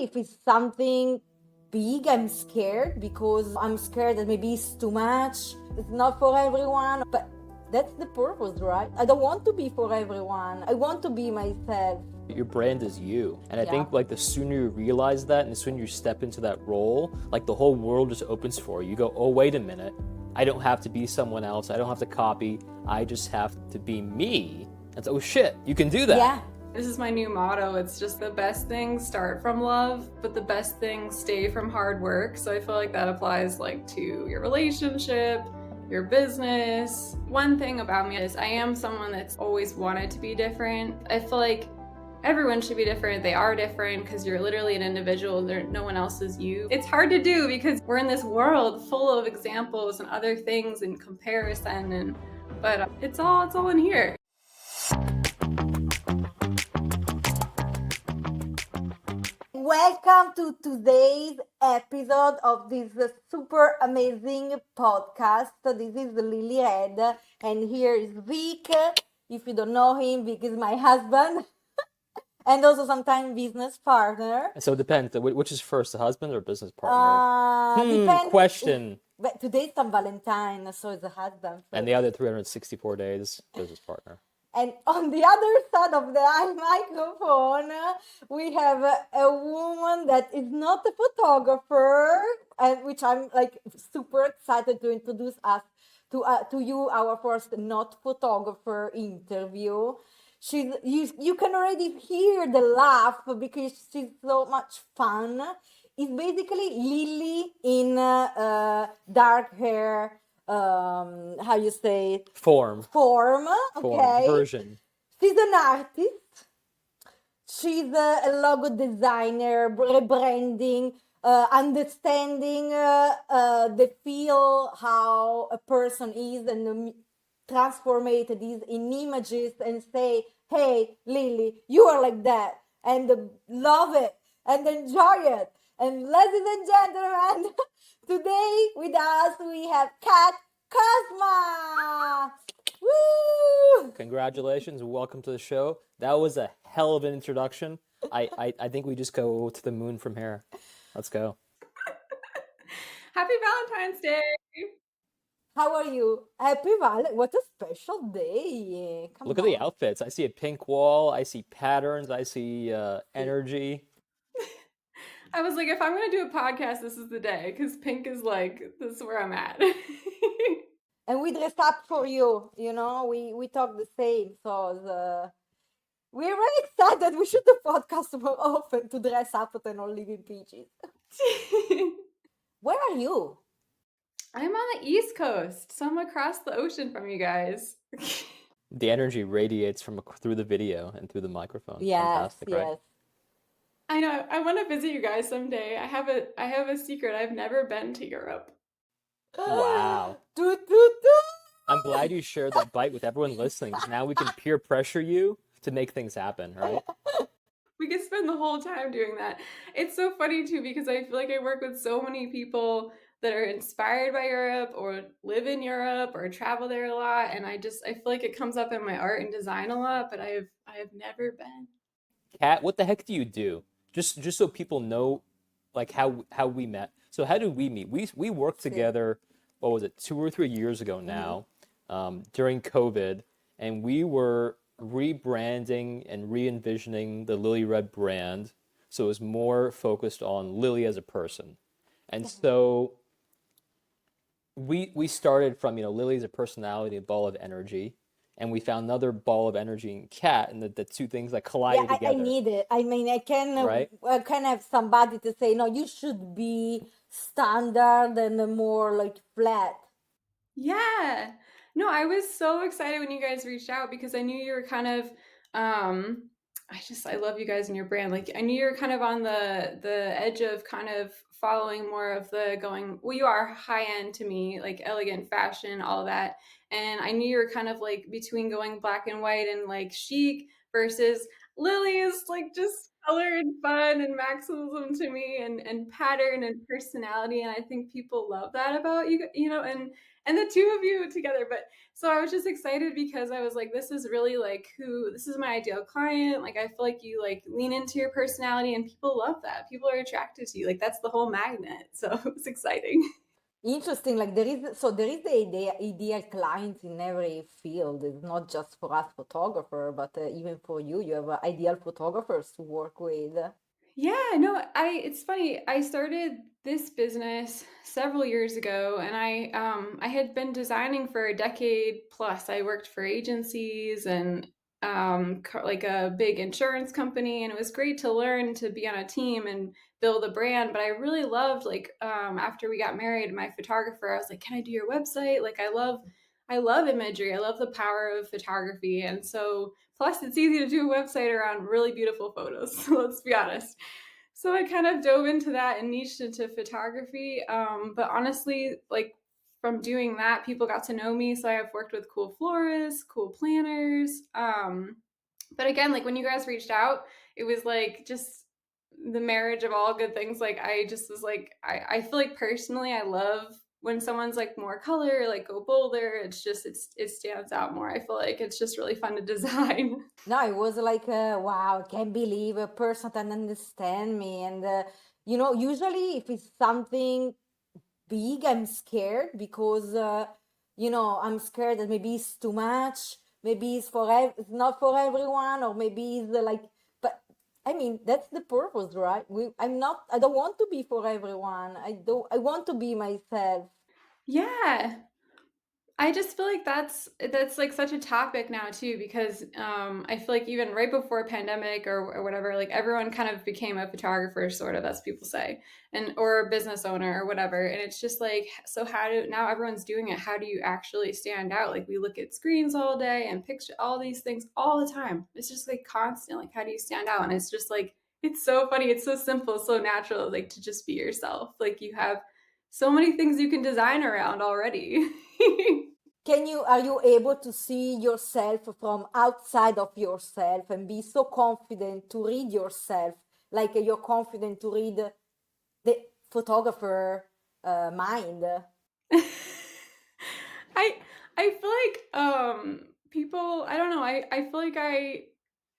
If it's something big, I'm scared because I'm scared that maybe it's too much. It's not for everyone. But that's the purpose, right? I don't want to be for everyone. I want to be myself. Your brand is you. And I Yeah. think like the sooner you realize that and the sooner you step into that role, like the whole world just opens for you. You go, oh, wait a minute. I don't have to be someone else. I don't have to copy. I just have to be me. And so, oh shit, you can do that. Yeah. This is my new motto. It's just the best things start from love, but the best things stay from hard work. So I feel like that applies like to your relationship, your business. One thing about me is I am someone that's always wanted to be different. I feel like everyone should be different. They are different because you're literally an individual. No one else is you. It's hard to do because we're in this world full of examples and other things and comparison, but it's all in here. Welcome to today's episode of this super amazing podcast. This is Lily Red, and here is Vic. If you don't know him, Vic is my husband and also sometimes business partner. So it depends. Which is first, the husband or business partner? Depends. Question. But today's on Valentine, so it's a husband first. And the other 364 days, business partner. And on the other side of the microphone, we have a woman that is not a photographer, and which I'm like super excited to introduce us to you, our first not photographer interview. You can already hear the laugh because she's so much fun. It's basically Lily in dark hair. How you say it? Form, Okay. version. She's an artist. She's a logo designer, rebranding, understanding the feel how a person is and transform it in images and say, hey, Lily, you are like that, and love it and enjoy it. And ladies and gentlemen, today with us we have Kat Cosma. Woo! Congratulations, welcome to the show. That was a hell of an introduction. I think we just go to the moon from here. Let's go. Happy Valentine's Day! How are you? Happy Valentine. What a special day. Come Look on. at the outfits. I see a pink wall. I see patterns. I see energy. I was like, if I'm going to do a podcast, this is the day, because pink is like, this is where I'm at. And we dress up for you, we talk the same. So we're very excited. We should do podcast more often to dress up and not live in peaches. Where are you? I'm on the East Coast, so I'm across the ocean from you guys. The energy radiates from through the video and through the microphone. Yes, Fantastic, yes. right? I know. I want to visit you guys someday. I have a secret. I've never been to Europe. Wow. Toot, toot, toot. I'm glad you shared that bite with everyone listening, because now we can peer pressure you to make things happen, right? We could spend the whole time doing that. It's so funny too, because I feel like I work with so many people that are inspired by Europe or live in Europe or travel there a lot, and I feel like it comes up in my art and design a lot, but I have never been. Kat, what the heck do you do? Just so people know, like how we met. So how did we meet? We worked together. What was it? 2 or 3 years ago now, during COVID, and we were rebranding and re-envisioning the Lily Red brand, so it was more focused on Lily as a person. And so we started from, Lily as a personality, a ball of energy, and we found another ball of energy in Kat, and the two things that collided I together. need it. I mean, I can have somebody to say, no, you should be standard and more like flat. Yeah. No, I was so excited when you guys reached out because I knew you were kind of I love you guys and your brand. Like I knew you were kind of on the edge of kind of following more of the you are high end to me, like elegant fashion, all that. And I knew you were kind of like between going black and white and like chic versus Lily is like just color and fun and maximalism to me, and pattern and personality, and I think people love that about you, and the two of you together. But so I was just excited because I was like, this is really like who this is my ideal client. Like I feel like you like lean into your personality and people love that. People are attracted to you. Like that's the whole magnet. So it was exciting. Interesting. Like there is the ideal client in every field. It's not just for us photographer, but even for you, you have ideal photographers to work with. Yeah, no, I it's funny. I started this business several years ago and I had been designing for a decade plus. I worked for agencies and like a big insurance company, and it was great to learn to be on a team and build a brand, but I really loved like after we got married, my photographer, I was like, "Can I do your website?" Like I love imagery. I love the power of photography. And so plus it's easy to do a website around really beautiful photos. So let's be honest. So I kind of dove into that and niched into photography. But honestly, like from doing that, people got to know me. So I have worked with cool florists, cool planners. But again, like when you guys reached out, it was like just the marriage of all good things. Like I just was like, I feel like personally, I love when someone's like more color, like go bolder. It stands out more. I feel like it's just really fun to design. No, it was like, wow, I can't believe a person can understand me. And, usually if it's something big, I'm scared because, I'm scared that maybe it's too much, maybe it's not for everyone, or maybe it's but I mean, that's the purpose, right? I don't want to be for everyone. I want to be myself. Yeah. I just feel like that's like such a topic now too, because I feel like even right before pandemic or whatever, like everyone kind of became a photographer, sort of, as people say, and or a business owner or whatever. And it's just like, so how do now everyone's doing it? How do you actually stand out? Like we look at screens all day and picture all these things all the time. It's just like constant. Like how do you stand out? And it's just like it's so funny. It's so simple, so natural. Like to just be yourself. Like you have so many things you can design around already. Are you able to see yourself from outside of yourself and be so confident to read yourself, like you're confident to read the photographer mind? I I feel like people, I don't know, I feel like I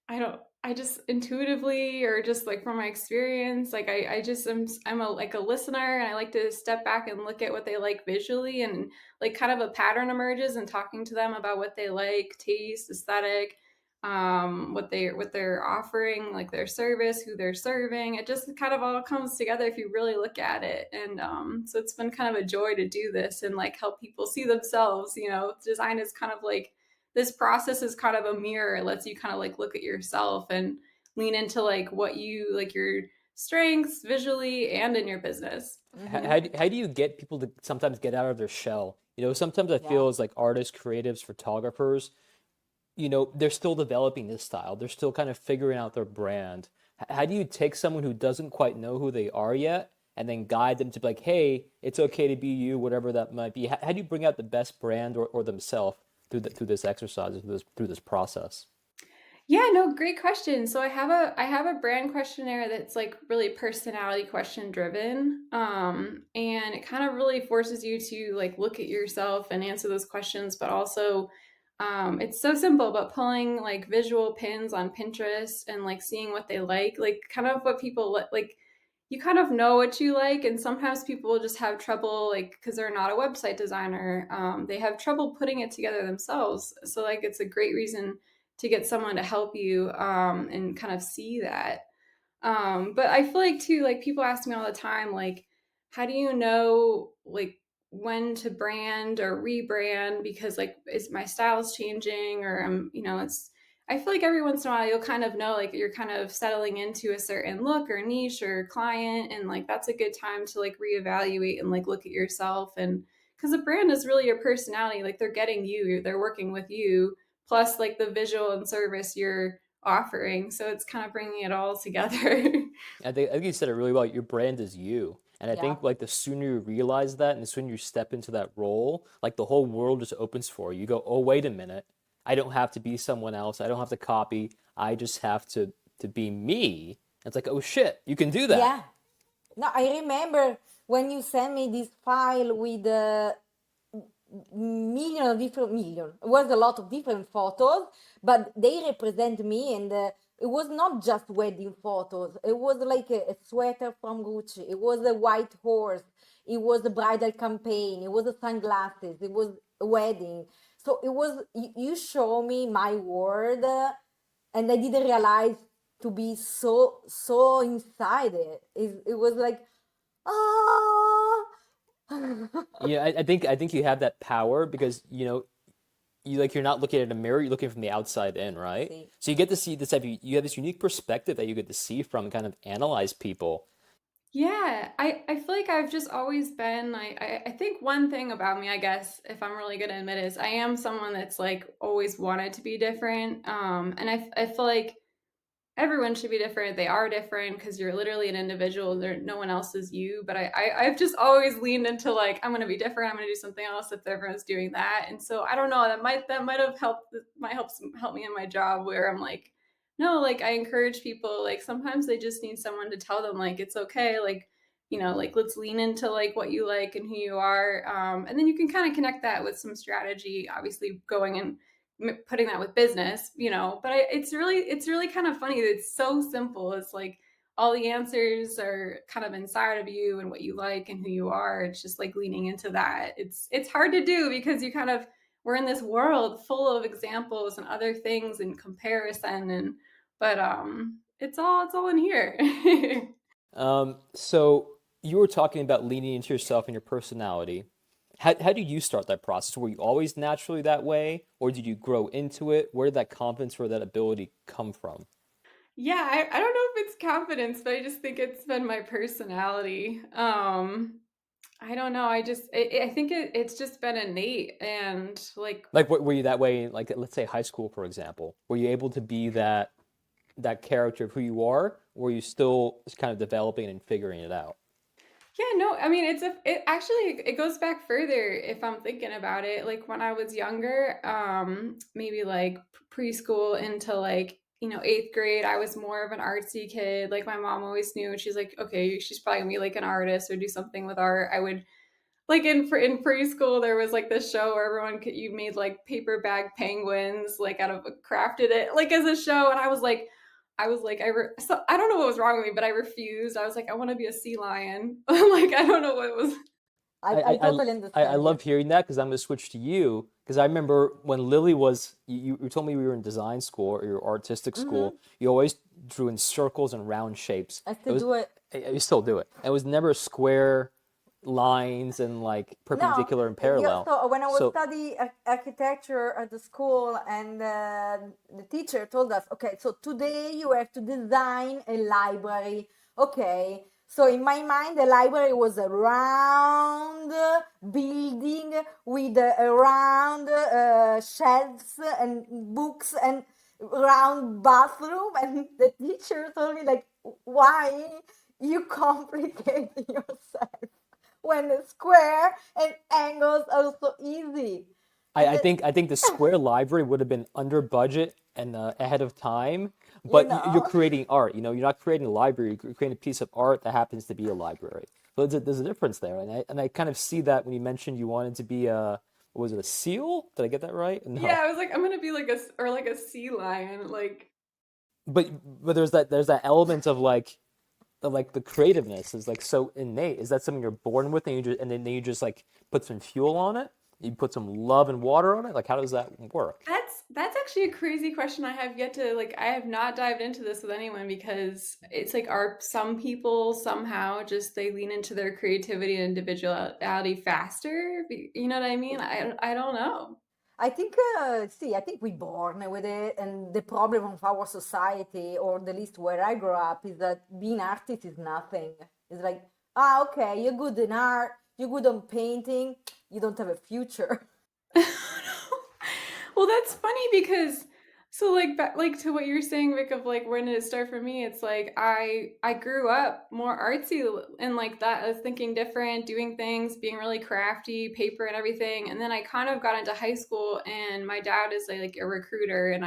don't I just intuitively, or just like from my experience, like I just I'm a like a listener, and I like to step back and look at what they like visually, and like kind of a pattern emerges and talking to them about what they like, taste, aesthetic, what they're offering, like their service, who they're serving. It just kind of all comes together if you really look at it. And so it's been kind of a joy to do this and like help people see themselves. Design is kind of like this process is kind of a mirror. It lets you kind of like look at yourself and lean into like what you like, your strengths visually and in your business. Hmm. How do you get people to sometimes get out of their shell? Sometimes I Yeah. feel as like artists, creatives, photographers, they're still developing this style. They're still kind of figuring out their brand. How do you take someone who doesn't quite know who they are yet and then guide them to be like, hey, it's okay to be you, whatever that might be? How do you bring out the best brand or themselves through this exercise, through this process? Yeah, no, great question. So I have a brand questionnaire that's like really personality question driven. And it kind of really forces you to like look at yourself and answer those questions, but also it's so simple, but pulling like visual pins on Pinterest and like seeing what they like kind of what people like you kind of know what you like, and sometimes people just have trouble like because they're not a website designer. They have trouble putting it together themselves. So like it's a great reason to get someone to help you and kind of see that. But I feel like too, like people ask me all the time, like, how do you know like when to brand or rebrand? Because like is my style's changing, or it's I feel like every once in a while you'll kind of know like you're kind of settling into a certain look or niche or client, and like that's a good time to like reevaluate and like look at yourself. And because a brand is really your personality, like they're getting you, they're working with you, plus like the visual and service you're offering. So it's kind of bringing it all together. I think you said it really well. Your brand is you. And I Yeah. think like the sooner you realize that and the sooner you step into that role, like the whole world just opens for you. You go, oh, wait a minute. I don't have to be someone else. I don't have to copy. I just have to be me. It's like, oh shit, you can do that. Yeah. No, I remember when you sent me this file with million. It was a lot of different photos, but they represent me, and it was not just wedding photos. It was like a sweater from Gucci. It was a white horse. It was a bridal campaign. It was a sunglasses. It was a wedding. So it was you show me my world, and I didn't realize to be so inside it. It was like ah. Yeah, I think you have that power because you're not looking at a mirror, you're looking from the outside in, right? See. So you get to see this type of, you have this unique perspective that you get to see from and kind of analyze people. Yeah, I feel like I've just always been like I think one thing about me, I guess, if I'm really gonna admit, is I am someone that's like always wanted to be different. And I feel like everyone should be different. They are different because you're literally an individual. No one else is you. But I've just always leaned into like I'm gonna be different. I'm gonna do something else if everyone's doing that. And so I don't know. That might have helped. Might help me in my job where I'm like, no, like I encourage people. Like sometimes they just need someone to tell them like it's okay. Like like let's lean into like what you like and who you are. And then you can kind of connect that with some strategy. Obviously, going and putting that with business, but it's really kind of funny. It's so simple. It's like all the answers are kind of inside of you and what you like and who you are. It's just like leaning into that. It's hard to do because we're in this world full of examples and other things and comparison but it's all in here. So you were talking about leaning into yourself and your personality. How did you start that process? Were you always naturally that way, or did you grow into it? Where did that confidence or that ability come from? Yeah, I don't know if it's confidence, but I just think it's been my personality. I don't know. I think it's just been innate and like Like, what were you that way? Like, let's say high school, for example. Were you able to be that character of who you are, or were you still kind of developing and figuring it out? yeah, no, I mean it actually it goes back further if I'm thinking about it. Like when I was younger, maybe like preschool into like, 8th grade, I was more of an artsy kid. Like my mom always knew, she's like, okay, she's probably gonna be like an artist or do something with art. I would like in preschool there was like this show where you made like paper bag penguins like out of crafted it like as a show, and so I don't know what was wrong with me, but I refused. I was like, I want to be a sea lion. Like I don't know what was. I totally I understand you. love hearing that because I'm going to switch to you because I remember when Lily was you told me we were in design school or your artistic Hmm. school. You always drew in circles and round shapes. I It still was do it. you still do it. It was never square lines and like No, perpendicular and yeah, parallel. so when I was So studying architecture at the school, and the teacher told us, okay, so today you have to design a library. Okay, so in my mind, the library was a round building with a round shelves and books and round bathroom. And the teacher told me, like, why you complicate yourself when the square and angles are so easy. And I think the square library would have been under budget and ahead of time, you but you're know, creating art. You're not creating a library. You're creating a piece of art that happens to be a library. So there's a difference there, and I kind of see that when you mentioned you wanted to be a what was it, a seal? Did I get that right? Yeah, No, I was like, I'm gonna be like a sea lion. Like but there's that element of like the creativeness is like so innate. Is that something you're born with, and then you just like put some fuel on it? You put some love and water on it? Like how does that work? that's actually a crazy question. I have yet to like I have not dived into this with anyone because it's like are some people somehow just they lean into their creativity and individuality faster? You know what I mean? I don't know. I think, see, I think we're born with it, and the problem of our society, or the least where I grew up, is that being artist is nothing. It's like, ah, okay, you're good in art, you're good on painting, you don't have a future. Well, that's funny because so like to what you're saying, Vic, of like when did it start for me? It's like I grew up more artsy and like that. I was thinking different, doing things, being really crafty, paper and everything. And then I kind of got into high school, and my dad is like a recruiter, and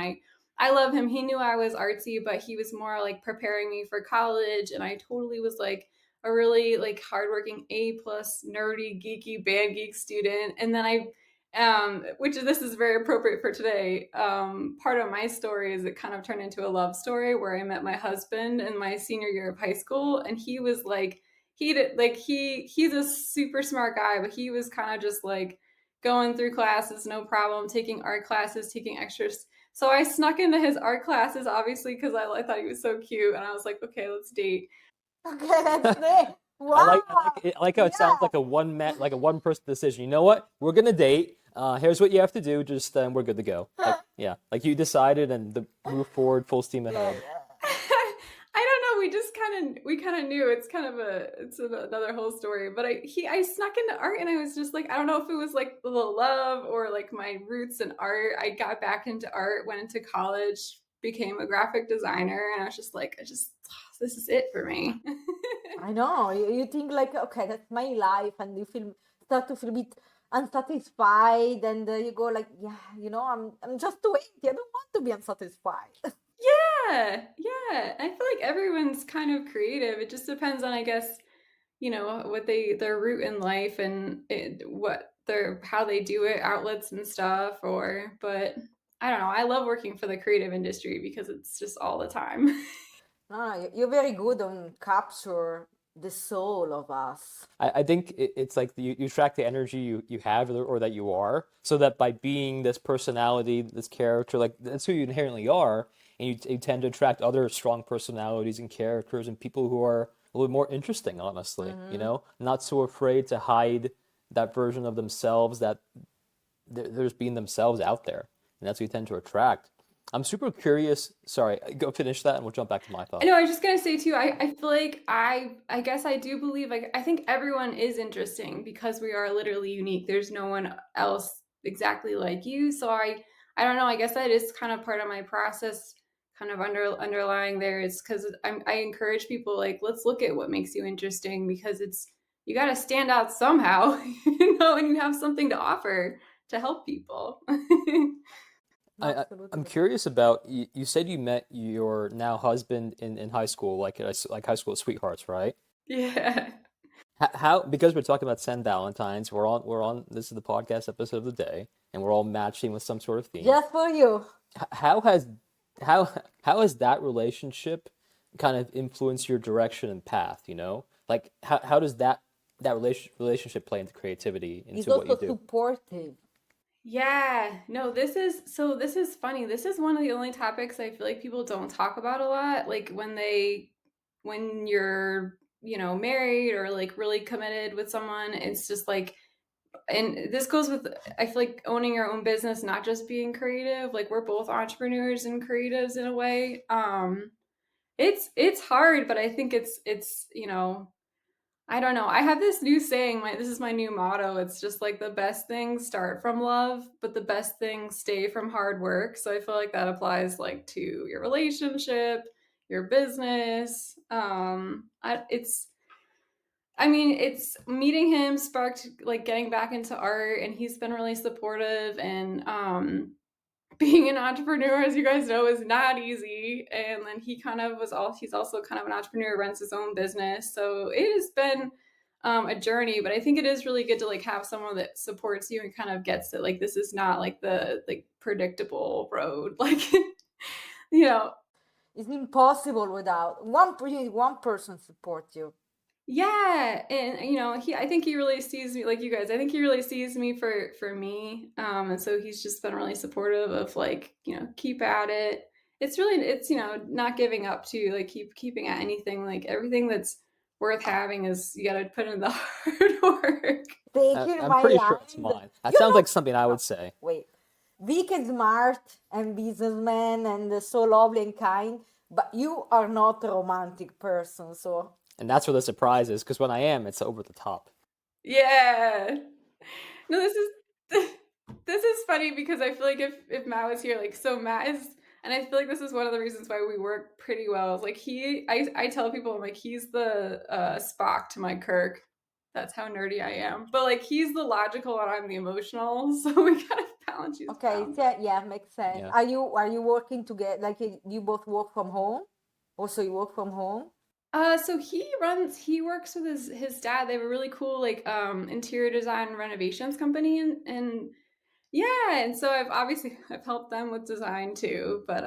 I love him. He knew I was artsy, but he was more like preparing me for college, and I totally was like a really like hardworking A plus nerdy geeky band geek student. And then which this is very appropriate for today. Part of my story is it kind of turned into a love story where I met my husband in my senior year of high school, and he was like he's a super smart guy, but he was kind of just like going through classes, no problem, taking art classes, taking extras. So I snuck into his art classes, obviously, because I thought he was so cute, and I was like, okay, let's date. Okay, that's it. I Wow. like it, I like how it sounds Yeah. like a one person decision. You know what? We're gonna date. Here's what you have to do. Just we're good to go. Like, yeah, like you decided and move forward full steam ahead. I don't know. We kind of knew. It's another whole story. But I snuck into art, and I was just like, I don't know if it was like the love or like my roots in art. I got back into art, went into college, became a graphic designer, and I was just like, this is it for me. I know. You think like, okay, that's my life, and you start to feel a bit unsatisfied, and you go like, yeah, I'm just 20. I don't want to be unsatisfied. Yeah. I feel like everyone's kind of creative. It just depends on, I guess, what their root in life and how they do it, outlets and stuff. But I don't know. I love working for the creative industry because it's just all the time. No, you're very good on capture the soul of us. I think it's like you track the energy you have or that you are, so that by being this personality, this character, like that's who you inherently are, and you tend to attract other strong personalities and characters and people who are a little more interesting, honestly, not so afraid to hide that version of themselves that they're just being themselves out there, and that's what you tend to attract. I'm super curious. Sorry, go finish that, and we'll jump back to my thoughts. I know. I was just gonna say too. I feel like I guess I do believe, like, I think everyone is interesting because we are literally unique. There's no one else exactly like you. So I don't know. I guess that is kind of part of my process. Kind of underlying there is because I encourage people, like, let's look at what makes you interesting, because you got to stand out somehow, and you have something to offer to help people. I'm Absolutely. curious about you said you met your now husband in high school, like high school sweethearts, right? Yeah. How because we're talking about St. Valentine's, we're on this is the podcast episode of the day, and we're all matching with some sort of theme. Just for you. How has how how has that relationship kind of influenced your direction and path, Like how does that relationship play into creativity, He's into what you also do? supportive. Yeah, no, this is funny. This is one of the only topics I feel like people don't talk about a lot. Like when you're, married or like really committed with someone, it's just like, and this goes with, I feel like, owning your own business, not just being creative. Like, we're both entrepreneurs and creatives in a way. It's hard, but I think it's, I don't know. I have this new saying, this is my new motto. It's just like, the best things start from love, but the best things stay from hard work. So I feel like that applies like to your relationship, your business. It's meeting him sparked like getting back into art, and he's been really supportive, and being an entrepreneur, as you guys know, is not easy. And then he's also kind of an entrepreneur, runs his own business. So it has been a journey, but I think it is really good to like have someone that supports you and kind of gets it. Like, this is not like the like predictable road. Like, you know, It's impossible without you need one person support you. yeah. And I think he really sees me, like you guys, I think he really sees me for me. And so he's just been really supportive of, like, keep at it. It's not giving up, to like keeping at anything. Like, everything that's worth having is, you got to put in the hard work. Taking I'm my pretty sure it's hand. mine. That You sounds know, like something I would say. wait. Vic is smart and businessman and so lovely and kind, but you are not a romantic person, so And that's where the surprise is, because when I am, it's over the top. Yeah. No, this is funny because I feel like if Matt was here, like, so Matt is, and I feel like this is one of the reasons why we work pretty well. Is like, I tell people, I'm like, he's the Spock to my Kirk. That's how nerdy I am. But like he's the logical and I'm the emotional, so we gotta balance each Okay, out. yeah, makes sense. Yeah. Are you working together? Like you both work from home? Also, you work from home? So he works with his dad. They have a really cool like interior design and renovations company and yeah, and so I've helped them with design too, but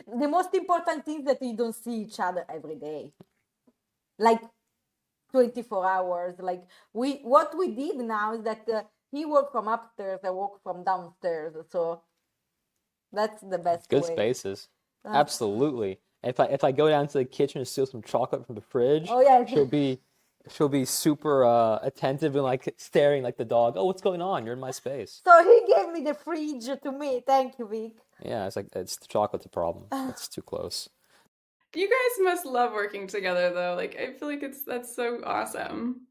The most important thing is that you don't see each other every day, like 24 hours. Like what we did now is that he worked from upstairs, I work from downstairs. So that's the best Good way. spaces. Uh, Absolutely. If I go down to the kitchen and steal some chocolate from the fridge, oh yeah. she'll be super attentive and like staring like the dog. Oh, what's going on? You're in my space. So he gave me the fridge to me. Thank you, Vic. Yeah, it's like it's the chocolate's a problem. It's too close. you guys must love working together though. Like I feel like that's so awesome.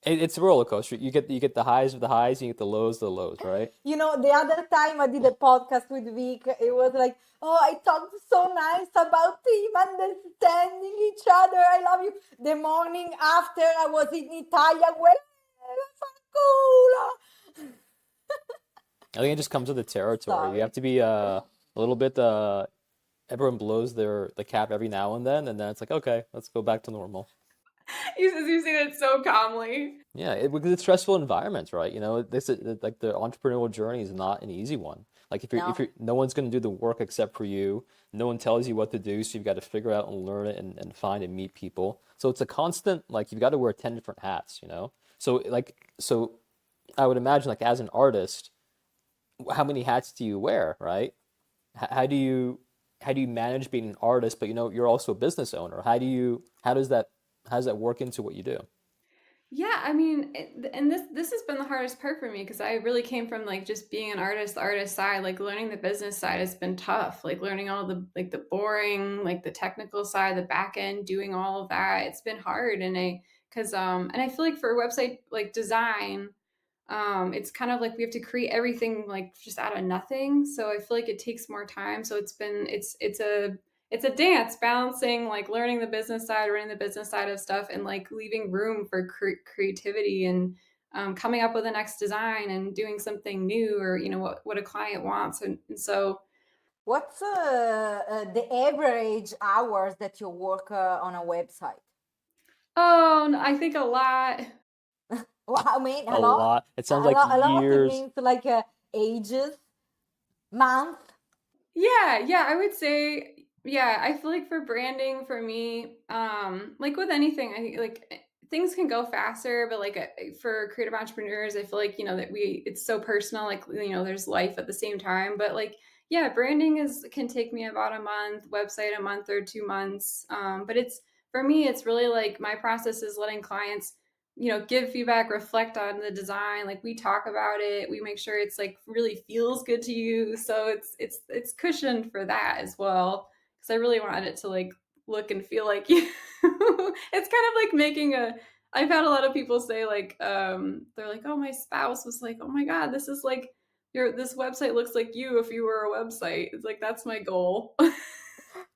It's a roller coaster. You get the highs of the highs, and you get the lows of the lows, right? You know, the other time I did a podcast with Vic, it was like, oh, I talked so nice about him understanding each other. I love you. The morning after I was in Italia, well, fanculo. I think it just comes with the territory. Sorry. You have to be a little bit. Everyone blows the cap every now and then it's like, okay, let's go back to normal. He says you say that so calmly. Yeah, because it's stressful environments, right? You know, this is like the entrepreneurial journey is not an easy one. Like if No. you're no one's going to do the work except for you. No one tells you what to do, so you've got to figure out and learn it and find and meet people. So it's a constant, like you've got to wear 10 different hats, you know? So I would imagine like as an artist, how many hats do you wear, right? How do you manage being an artist, but you know, you're also a business owner? How does that work into what you do? Yeah, I mean, and this has been the hardest part for me because I really came from like just being an artist, the artist side, like learning the business side has been tough. Like learning all the like the boring, like the technical side, the back end, doing all of that. It's been hard and I feel like for website like design, it's kind of like we have to create everything like just out of nothing. So I feel like it takes more time. So it's a dance balancing like learning the business side, running the business side of stuff, and like leaving room for creativity and coming up with the next design and doing something new or you know what a client wants and so What's the average hours that you work on a website? oh no, I think a lot. Well, I mean, A lot. It sounds like a lot. It years. means like ages, month. Yeah, I would say, yeah, I feel like for branding for me, like with anything, I think like things can go faster, but like for creative entrepreneurs, I feel like, you know, that it's so personal, like, you know, there's life at the same time, but like, yeah, branding can take me about a month, website a month or 2 months. But for me, it's really like my process is letting clients you know give feedback, reflect on the design, like we talk about it, we make sure it's like really feels good to you, so it's cushioned for that as well because I really wanted it to like look and feel like you it's kind of like making a I've had a lot of people say like they're like, oh, my spouse was like, oh my god, this is like this website looks like you if you were a website. It's like that's my goal.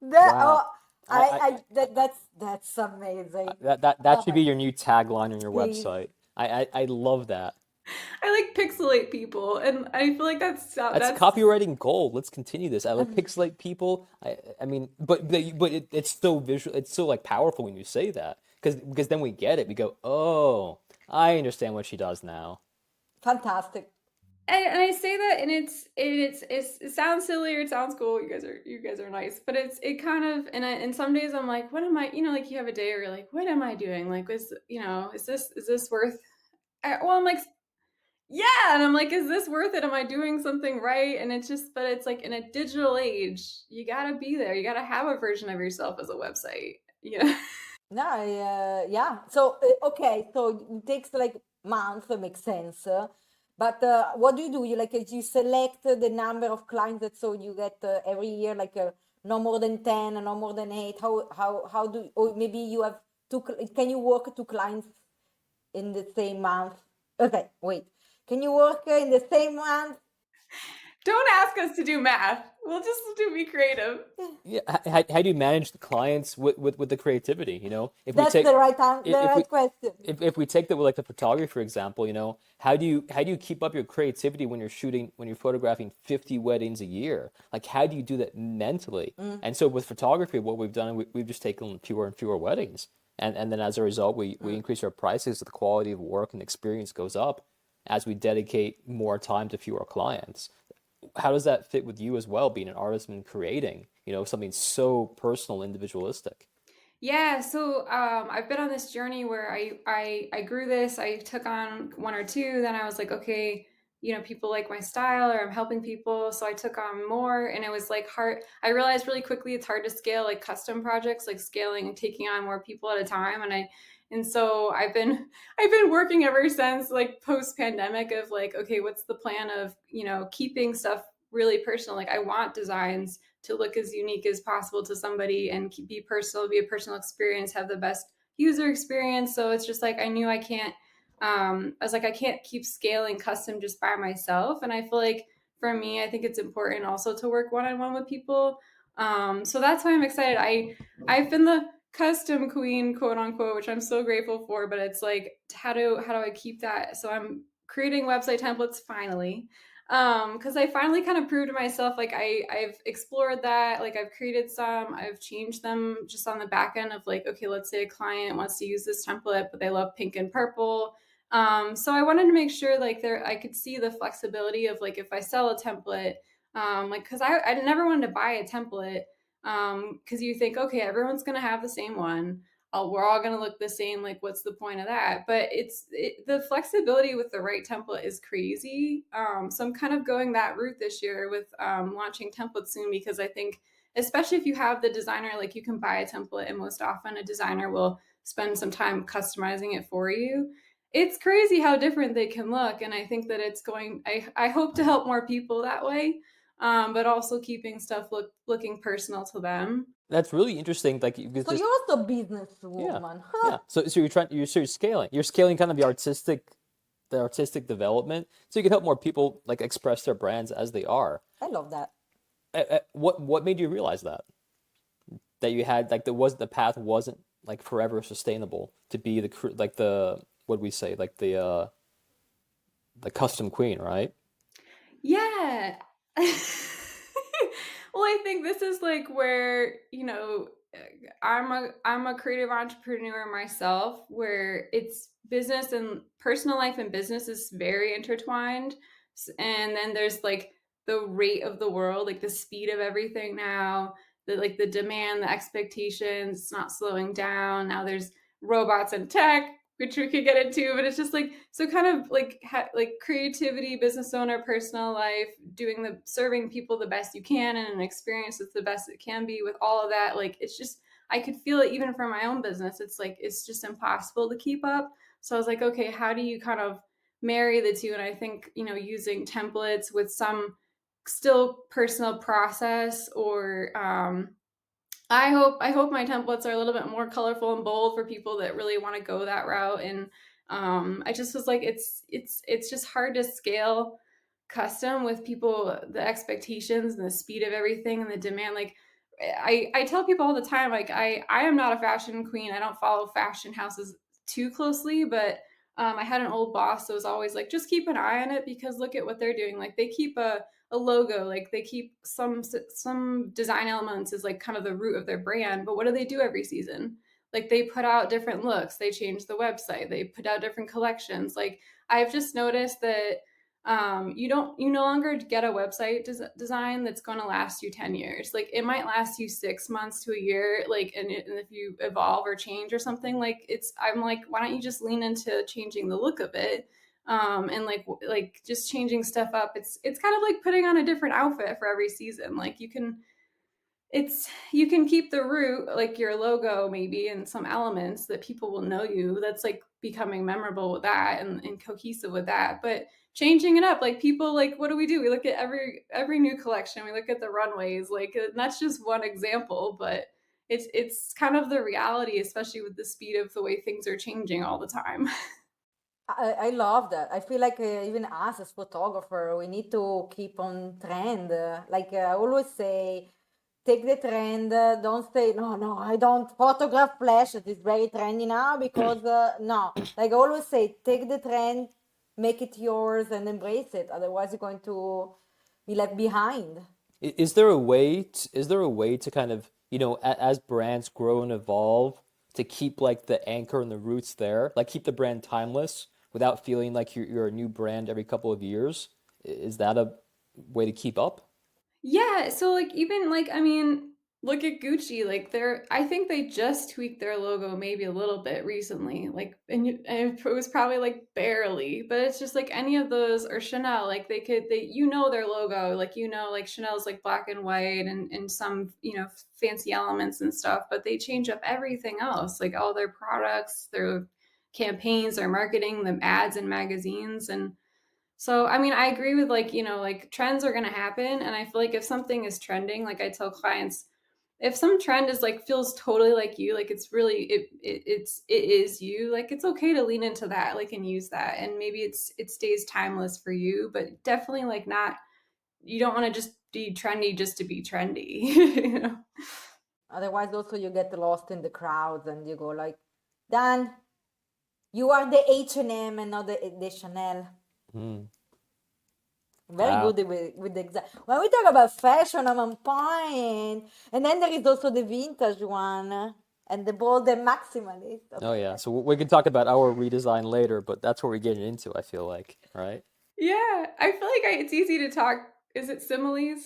Wow. That's amazing. That should be your new tagline on your Please. website. I love that. I like pixelate people, and I feel like that's Copywriting gold. Let's continue this. I like pixelate people. I mean, but it's so visual. It's so like powerful when you say that because then we get it. We go, oh, I understand what she does now. Fantastic. And I say that, and it sounds silly or it sounds cool. You guys are nice, but it kind of and some days I'm like, what am I? You know, like you have a day where you're like, what am I doing? Like, is this worth? Well, I'm like, yeah, and I'm like, is this worth it? Am I doing something right? And it's just, but it's like in a digital age, you gotta be there. You gotta have a version of yourself as a website. Yeah. No, yeah. So okay, so it takes like months. Makes sense. But what do? You select the number of clients that so you get every year like no more than 10, no more than 8. How do? Or maybe you have two. Can you work two clients in the same month? Okay, wait. Can you work in the same month? Don't ask us to do math. We'll just do be creative. Yeah, how do you manage the clients with the creativity? If we That's take the right the if we right question. if we take like the photography for example, how do you keep up your creativity when you're photographing 50 weddings a year? Like how do you do that mentally? And so with photography, what we've done, we've just taken fewer and fewer weddings, and then as a result, we increase our prices. So the quality of work and experience goes up as we dedicate more time to fewer clients. How does that fit with you as well, being an artist and creating, something so personal, individualistic? Yeah, so I've been on this journey where I grew this. I took on one or two, then I was like, okay, people like my style or I'm helping people, so I took on more, and it was like hard. I realized really quickly it's hard to scale like custom projects, like scaling and taking on more people at a time, and so I've been working ever since like post pandemic of like, okay, what's the plan of keeping stuff really personal. Like I want designs to look as unique as possible to somebody and be personal, be a personal experience, have the best user experience. So it's just like I knew I can't. I was like, I can't keep scaling custom just by myself, and I feel like for me, I think it's important also to work one on one with people. So that's why I'm excited. I've been the custom queen, quote unquote, which I'm so grateful for. But it's like, how do I keep that? So I'm creating website templates finally, because I finally kind of proved to myself like I've explored that, like I've created some, I've changed them just on the back end of like, okay, let's say a client wants to use this template but they love pink and purple. So I wanted to make sure like there I could see the flexibility of like if I sell a template, like because I never wanted to buy a template, because you think, okay, everyone's gonna have the same one, we're all going to look the same, like what's the point of that? But the flexibility with the right template is crazy. So I'm kind of going that route this year with launching templates soon, because I think especially if you have the designer, like you can buy a template and most often a designer will spend some time customizing it for you. It's crazy how different they can look, and I think that I hope to help more people that way, but also keeping stuff looking personal to them. That's really interesting. Like because So just you're also a yeah, businesswoman, yeah. huh? So you're scaling. You're scaling kind of the artistic development, so you can help more people like express their brands as they are. I love that. What made you realize that you had like the path wasn't like forever sustainable to be like the what we say like the custom queen, right? Yeah. Well, I think this is like where, I'm a creative entrepreneur myself, where it's business and personal life and business is very intertwined. And then there's like the rate of the world, like the speed of everything now, the demand, the expectations, it's not slowing down. Now there's robots and tech, which we could get into, but it's just like so kind of like creativity, business owner, personal life, serving people the best you can and an experience that's the best it can be with all of that. Like it's just I could feel it even from my own business. It's like it's just impossible to keep up. So I was like, okay, how do you kind of marry the two? And I think, using templates with some still personal process, or I hope my templates are a little bit more colorful and bold for people that really want to go that route. And I just was like, it's just hard to scale custom with people, the expectations and the speed of everything and the demand. Like I tell people all the time, like I am not a fashion queen. I don't follow fashion houses too closely, but I had an old boss that was always like, just keep an eye on it because look at what they're doing. Like they keep a logo, like they keep some design elements as like kind of the root of their brand, but what do they do every season? Like they put out different looks, they change the website, they put out different collections. Like I've just noticed that you no longer get a website design that's going to last you 10 years. Like it might last you 6 months to a year, like and if you evolve or change or something, like I'm like, why don't you just lean into changing the look of it, and like just changing stuff up. It's kind of like putting on a different outfit for every season. Like you can keep the root, like your logo maybe, and some elements that people will know you, that's like becoming memorable with that, and cohesive with that, but changing it up. Like people, like what do? We look at every new collection, we look at the runways, like that's just one example, but it's kind of the reality, especially with the speed of the way things are changing all the time. I love that. I feel like even us as photographer, we need to keep on trend. I always say, take the trend. Don't say no, no. I don't photograph flash. It is very trendy now because no. Like I always say, take the trend, make it yours, and embrace it. Otherwise, you're going to be left behind. Is there a way is there a way to kind of, as brands grow and evolve, to keep like the anchor and the roots there, like keep the brand timeless without feeling like you're a new brand every couple of years? Is that a way to keep up? Yeah, so like even like I mean, look at Gucci. Like they're I think they just tweaked their logo maybe a little bit recently. Like and it was probably like barely, but it's just like any of those or Chanel. Like they their logo. Like like Chanel's like black and white and some fancy elements and stuff. But they change up everything else. Like all their products, their campaigns, their marketing, the ads and magazines and so, I mean, I agree with like trends are going to happen. And I feel like if something is trending, like I tell clients, if some trend is like feels totally like you, like it's really, it is you, like it's okay to lean into that, like and use that. And maybe it stays timeless for you, but definitely like not, you don't want to just be trendy just to be trendy, you know? Otherwise, also you get lost in the crowds and you go like, Dan, you are the H&M and not the Chanel. Mm. Very Wow. good with the exact. When we talk about fashion, I'm on point. And then there is also the vintage one and the bold and maximalist. Oh Okay. yeah. So we can talk about our redesign later, but that's where we're getting into, I feel like, right? Yeah, I feel like it's easy to talk. Is it similes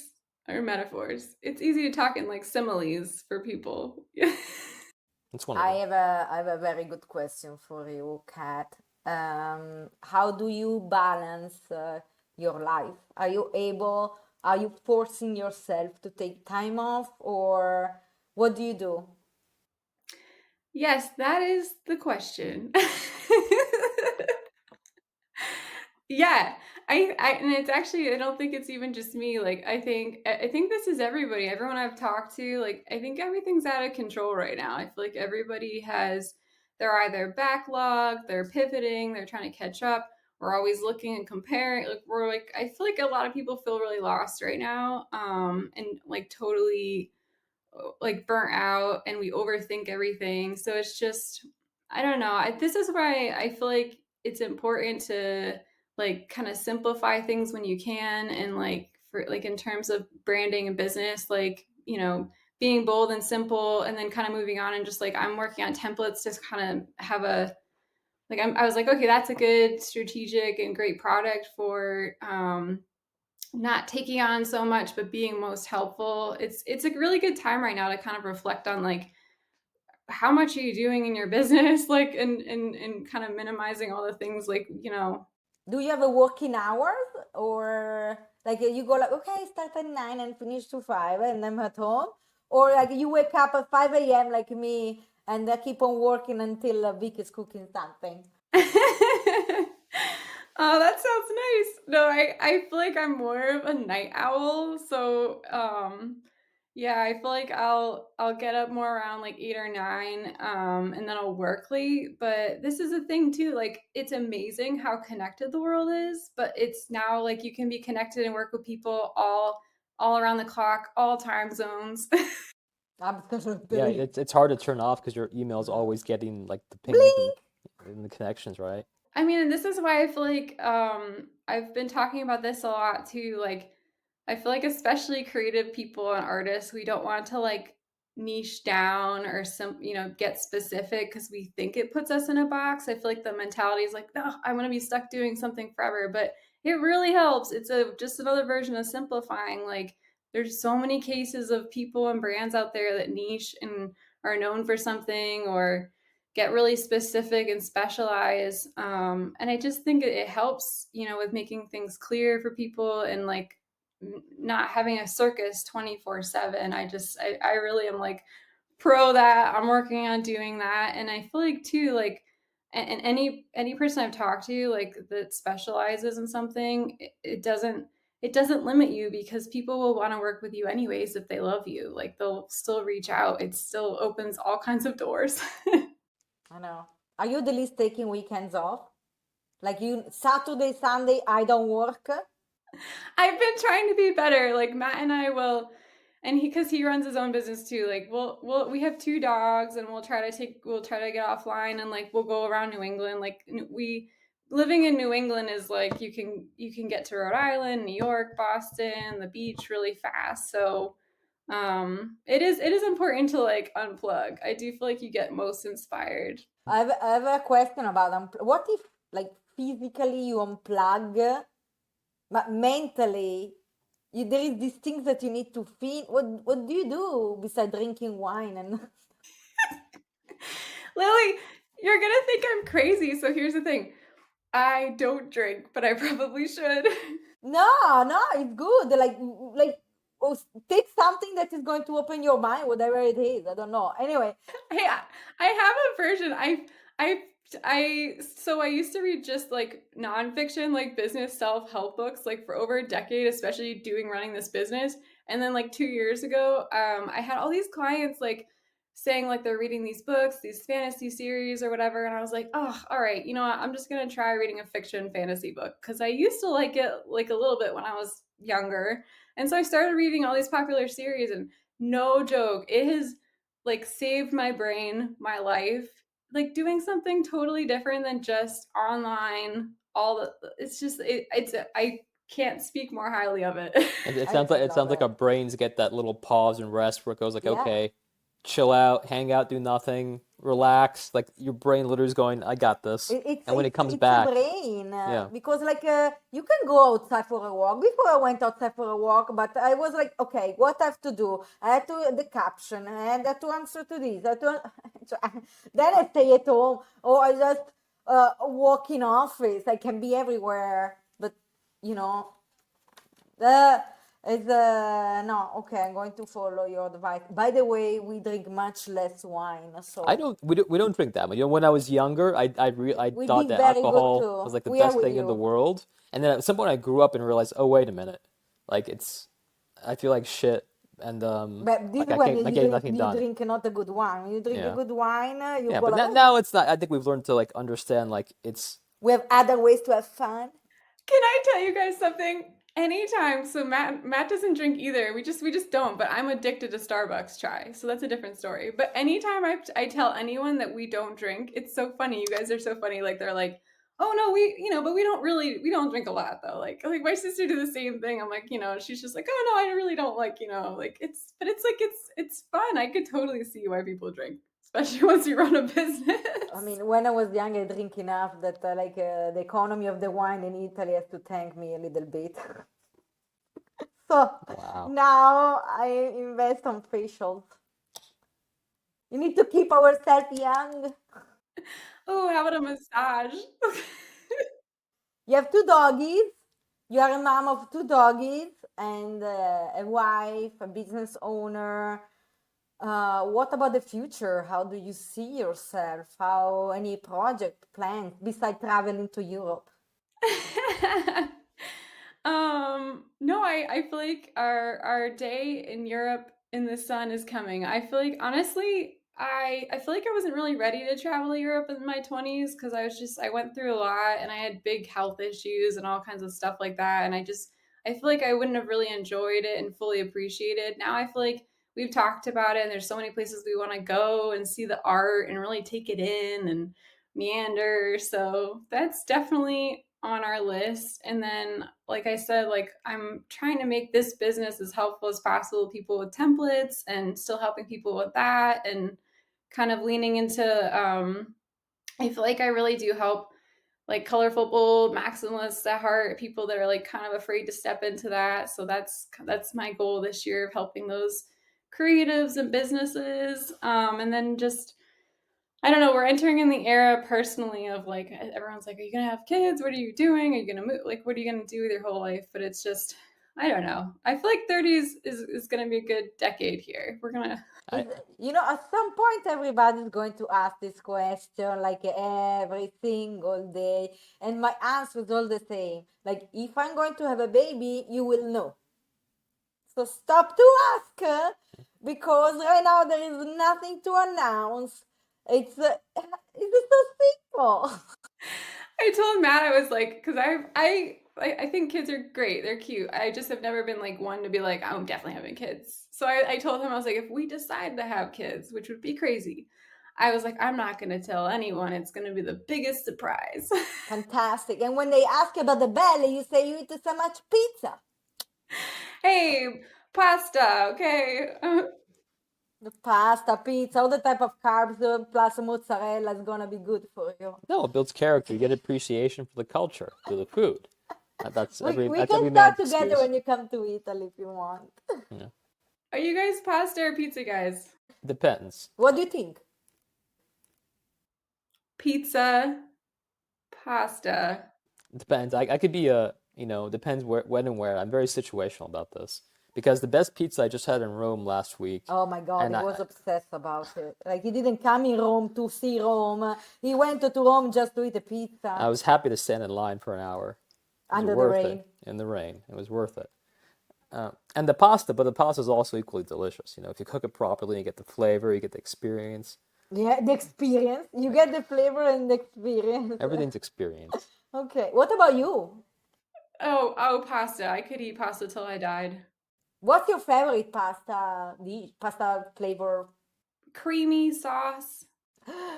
or metaphors? It's easy to talk in like similes for people. Yeah. It's one of them. I have a very good question for you, Kat. How do you balance your life? Are you forcing yourself to take time off, or what do you do? Yes, that is the question. Yeah, and it's actually I don't think it's even just me. Like I think this is everybody. Everyone I've talked to, like I think everything's out of control right now. I feel like everybody has they're either backlogged, they're pivoting, they're trying to catch up. We're always looking and comparing. Like we're like I feel like a lot of people feel really lost right now. And like totally like burnt out and we overthink everything. So it's just, I don't know. This is why I feel like it's important to like kind of simplify things when you can. And like for like in terms of branding and business, like, being bold and simple and then kind of moving on and just like I'm working on templates to kind of have a I was like, okay, that's a good strategic and great product for not taking on so much but being most helpful. It's a really good time right now to kind of reflect on like how much are you doing in your business like and kind of minimizing all the things like Do you have a working hours, or like you go like, okay, start at 9 and finish to 5 and I'm at home, or like you wake up at 5 a.m. like me and keep on working until Vic is cooking something? Oh, that sounds nice. No, I feel like I'm more of a night owl, so yeah, I feel like I'll get up more around like 8 or 9, and then I'll work late. But this is a thing too, like it's amazing how connected the world is, but it's now like you can be connected and work with people all around the clock, all time zones. Yeah, Absolutely. it's hard to turn off because your email's always getting like the pings Bling. and the connections, right? I mean, and this is why I feel like I've been talking about this a lot too. Like, I feel like especially creative people and artists, we don't want to like niche down or get specific because we think it puts us in a box. I feel like the mentality is like, no, I want to be stuck doing something forever, but it really helps. It's just another version of simplifying. Like, there's so many cases of people and brands out there that niche and are known for something or get really specific and specialize. And I just think it helps, with making things clear for people and like not having a circus 24/7. I really am like pro that. I'm working on doing that. And I feel like too, like, and any person I've talked to like that specializes in something, it doesn't limit you because people will want to work with you anyways if they love you. Like they'll still reach out. It still opens all kinds of doors. I know. Are you the least taking weekends off? Like you, Saturday, Sunday, I don't work. I've been trying to be better. Like Matt and I will, and because he runs his own business too. Like we have 2 dogs, and we'll try to get offline, and like we'll go around New England. Like we living in New England is like you can get to Rhode Island, New York, Boston, the beach really fast. So it is important to like unplug. I do feel like you get most inspired. I have a question about what if like physically you unplug, but mentally there is these things that you need to feel. What do you do besides drinking wine and Lily, you're gonna think I'm crazy. So here's the thing. I don't drink, but I probably should. no, it's good. Like oh, take something that is going to open your mind, whatever it is. I don't know. Anyway, Hey, I have a version. I used to read just like nonfiction, like business self-help books, like for over a decade, especially running this business. And then like 2 years ago, I had all these clients like saying like they're reading these books, these fantasy series or whatever, and I was like, oh, all right, you know what? I'm just gonna try reading a fiction fantasy book because I used to like it like a little bit when I was younger, and so I started reading all these popular series, and no joke, it has like saved my brain, my life, like doing something totally different than just online. It's just it's I can't speak more highly of it. It I sounds like love our it. brains get that little pause and rest where it goes like, Yeah. okay, chill out, hang out, do nothing, relax. Like your brain literally is going, I got this. It's And when it it's comes it's a back, brain yeah. because you can go outside for a walk. Before I went outside for a walk, but I was like, okay, what I have to do? I had to the caption, and I had to answer to this. I had to, so then I stay at home, or I just walk in office. I can be everywhere, but you know, uh, it's no, okay. I'm going to follow your advice. By the way, we drink much less wine, I so don't we don't drink that much. You know, when I was younger, I we thought did that very good alcohol too. was like the We are best with thing in the you. world. And then at some point I grew up and realized, oh wait a minute. Like it's I feel like shit and But this like is when I can't get nothing you done. drink not a good wine. When you drink a Yeah. good wine, you Yeah, go but like, now, oh, now it's not. I think we've learned to like understand like it's we have other ways to have fun. Can I tell you guys something? Anytime, so Matt doesn't drink either. We just don't. But I'm addicted to Starbucks chai, so that's a different story. But anytime I tell anyone that we don't drink, it's so funny. You guys are so funny. Like they're like, oh no, but we don't drink a lot though. Like my sister did the same thing. I'm like, she's just like, oh no, I really don't like, like but it's like it's fun. I could totally see why people drink, especially once you run a business. I mean, when I was young, I drink enough that the economy of the wine in Italy has to thank me a little bit. So wow. now I invest on facials. You need to keep ourselves young. Oh, how about a massage? You have 2 doggies. You are a mom of 2 doggies and a wife, a business owner. What about the future? How do you see yourself? How any project plans besides traveling to Europe? No, I feel like our day in Europe in the sun is coming. I feel like honestly, I feel like I wasn't really ready to travel to Europe in my 20s because I went through a lot and I had big health issues and all kinds of stuff like that, and I feel like I wouldn't have really enjoyed it and fully appreciated. Now I feel like we've talked about it and there's so many places we want to go and see the art and really take it in and meander. So that's definitely on our list. And then, like I said, like I'm trying to make this business as helpful as possible, people with templates and still helping people with that and kind of leaning into I feel like I really do help like colorful bold maximalists at heart, people that are like kind of afraid to step into that. So that's my goal this year of helping those creatives and businesses. And then just I don't know, we're entering in the era personally of like everyone's like, are you gonna have kids? What are you doing? Are you gonna move? Like, what are you gonna do with your whole life? But it's just, I don't know. I feel like 30s is gonna be a good decade here. We're gonna. I At some point, everybody's going to ask this question like every single day. And my answer is all the same. Like, if I'm going to have a baby, you will know. So stop to ask because right now there is nothing to announce. It's so simple. I told Matt, I was like, because I think kids are great. They're cute. I just have never been like one to be like, I'm definitely having kids. So I told him, I was like, if we decide to have kids, which would be crazy, I was like, I'm not going to tell anyone. It's going to be the biggest surprise. Fantastic. And when they ask you about the belly, you say you eat so much pizza. Hey, pasta, okay? The pasta, pizza, all the type of carbs plus mozzarella is gonna be good for you. No, it builds character. You get appreciation for the culture, for the food. That's We every can man's start together excuse. when you come to Italy if you want. Yeah. Are you guys pasta or pizza guys? Depends. What do you think? Pizza, pasta. It depends. I could be a, depends where, when and where. I'm very situational about this because the best pizza I just had in Rome last week, Oh my God, and he was obsessed about it. Like he didn't come in Rome to see Rome. He went to Rome just to eat a I pizza was happy to stand in line for an hour. It was under the worth rain. it in the rain. It was worth it. And the pasta, but the pasta is also equally delicious. If you cook it properly, you get the flavor, you get the experience. Yeah, the experience. You get the flavor and the experience. Everything's experience. Okay. What about you? Oh, pasta. I could eat pasta till I died. What's your favorite pasta dish, pasta flavor? Creamy sauce.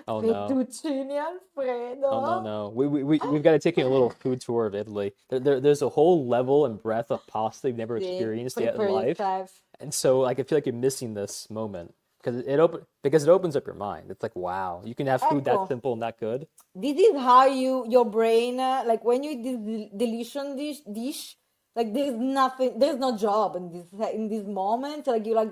Oh no. Fettuccine Alfredo. Oh no no. We've got to take a little food tour of Italy. There's a whole level and breadth of pasta you've never See, experienced yet in prepare life. yourself. And so like I feel like you're missing this moment because it opens up your mind. It's like wow, you can have food that Ecco, simple and that good. this is how your brain like when you eat this delicious dish, like there's nothing, there's no job in this moment. Like you like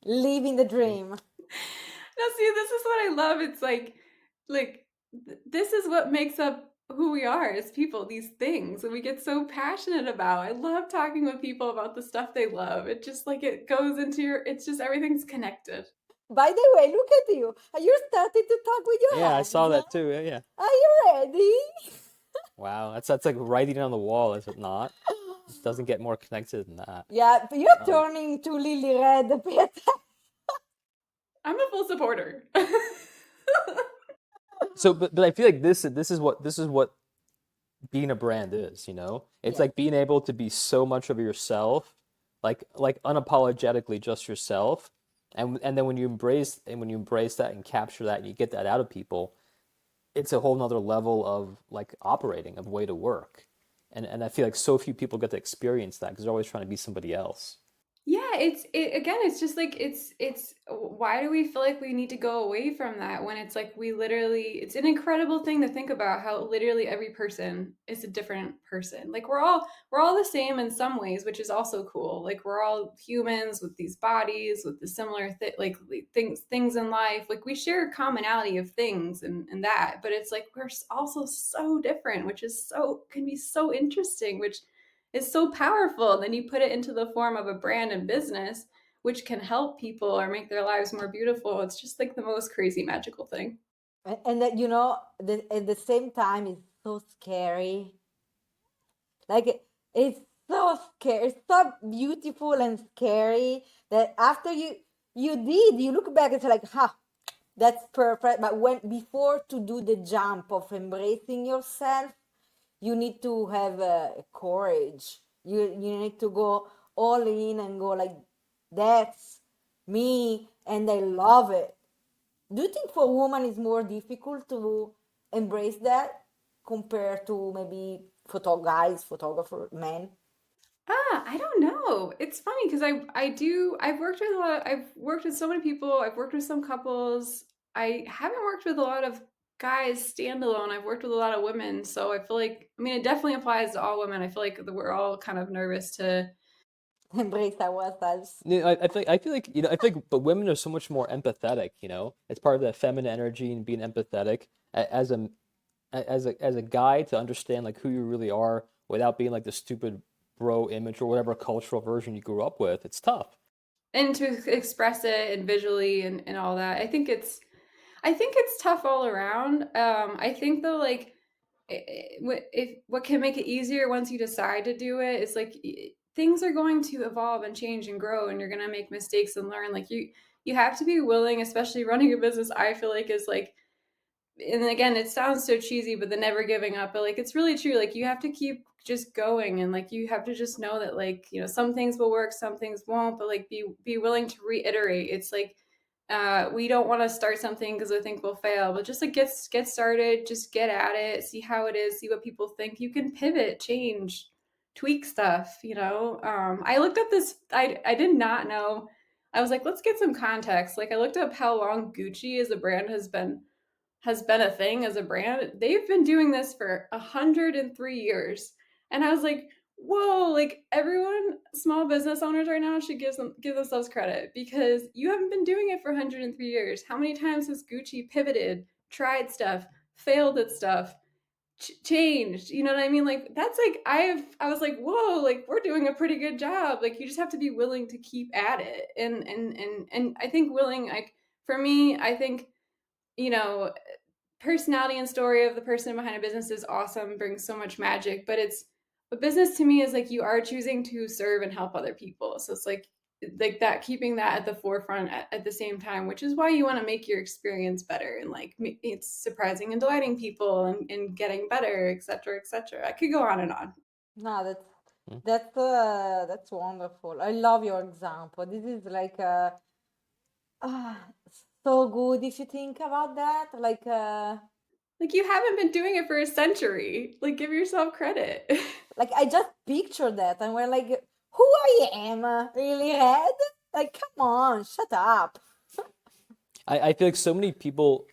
living the dream. Now, see, this is what I love. It's like this is what makes up who we are as people. These things that we get so passionate about. I love talking with people about the stuff they love. It just like it goes into your. It's just everything's connected. By the way, look at you. You're starting to talk with your Yeah, I hands. saw that too. Yeah, yeah. Are you ready? Wow, that's like writing on the wall, is it not? It doesn't get more connected than that. Yeah, you're turning to lily red. Pay attention. I'm a full supporter. So, but I feel like this is what being a brand is. It's Yeah. like being able to be so much of yourself, like unapologetically just yourself, and then when you embrace that and capture that and you get that out of people, it's a whole nother level of like operating of way to work, and I feel like so few people get to experience that because they're always trying to be somebody else. Yeah, it's just like it's why do we feel like we need to go away from that when it's like we literally it's an incredible thing to think about how literally every person is a different person. Like we're all the same in some ways, which is also cool. Like we're all humans with these bodies with the similar things in life. Like we share a commonality of things and that, but it's like we're also so different, which is so can be so interesting, which is so powerful. And then you put it into the form of a brand and business, which can help people or make their lives more beautiful. It's just like the most crazy magical thing. And that at the same time, it's so scary. Like it's so scary. It's so beautiful and scary that after you look back, it's like, ha, that's perfect. But when before to do the jump of embracing yourself, you need to have courage. You need to go all in and go like, that's me, and I love it. Do you think for women it's more difficult to embrace that compared to maybe guys, photographer, men? I don't know. It's funny because I've worked with I've worked with so many people. I've worked with some couples. I haven't worked with a lot of guys standalone. I've worked with a lot of women. So I feel like, I mean, it definitely applies to all women. I feel like we're all kind of nervous to. Embrace ourselves. But women are so much more empathetic. It's part of that feminine energy and being empathetic as a guy to understand like who you really are without being like the stupid bro image or whatever cultural version you grew up with. It's tough. And to express it and visually and all that. I think it's tough all around. I think though, like, if what can make it easier once you decide to do it is like things are going to evolve and change and grow, and you're gonna make mistakes and learn. Like you have to be willing, especially running a business. I feel like is like and again, it sounds so cheesy, but the never giving up, but like it's really true. Like you have to keep just going, and like you have to just know that, like, you know, some things will work, some things won't, but like be willing to reiterate. It's like we don't want to start something because we think we'll fail, but just like get started, just get at it, see how it is, see what people think. You can pivot, change, tweak stuff, you know. I looked up this, I did not know. I was like, let's get some context. Like I looked up how long Gucci as a brand has been a thing as a brand. They've been doing this for 103 years. And I was like, whoa, like everyone, small business owners right now should give themselves credit, because you haven't been doing it for 103 years. How many times has Gucci pivoted, tried stuff, failed at stuff, changed? You know what I mean? Like that's like I was like, whoa, like we're doing a pretty good job. Like you just have to be willing to keep at it. And I think willing, like for me, I think, you know, personality and story of the person behind a business is awesome, brings so much magic, but it's, a business to me is like you are choosing to serve and help other people. So it's like that, keeping that at the forefront at the same time, which is why you want to make your experience better, and like it's surprising and delighting people, and getting better, etc., etc. I could go on and on. No, Mm. that's wonderful. I love your example. This is like ah, so good if you think about that. Like you haven't been doing it for a century. Like give yourself credit. Like I just picture that, and we're like, who I am, really, Red? Like, come on, shut up. I feel like so many people,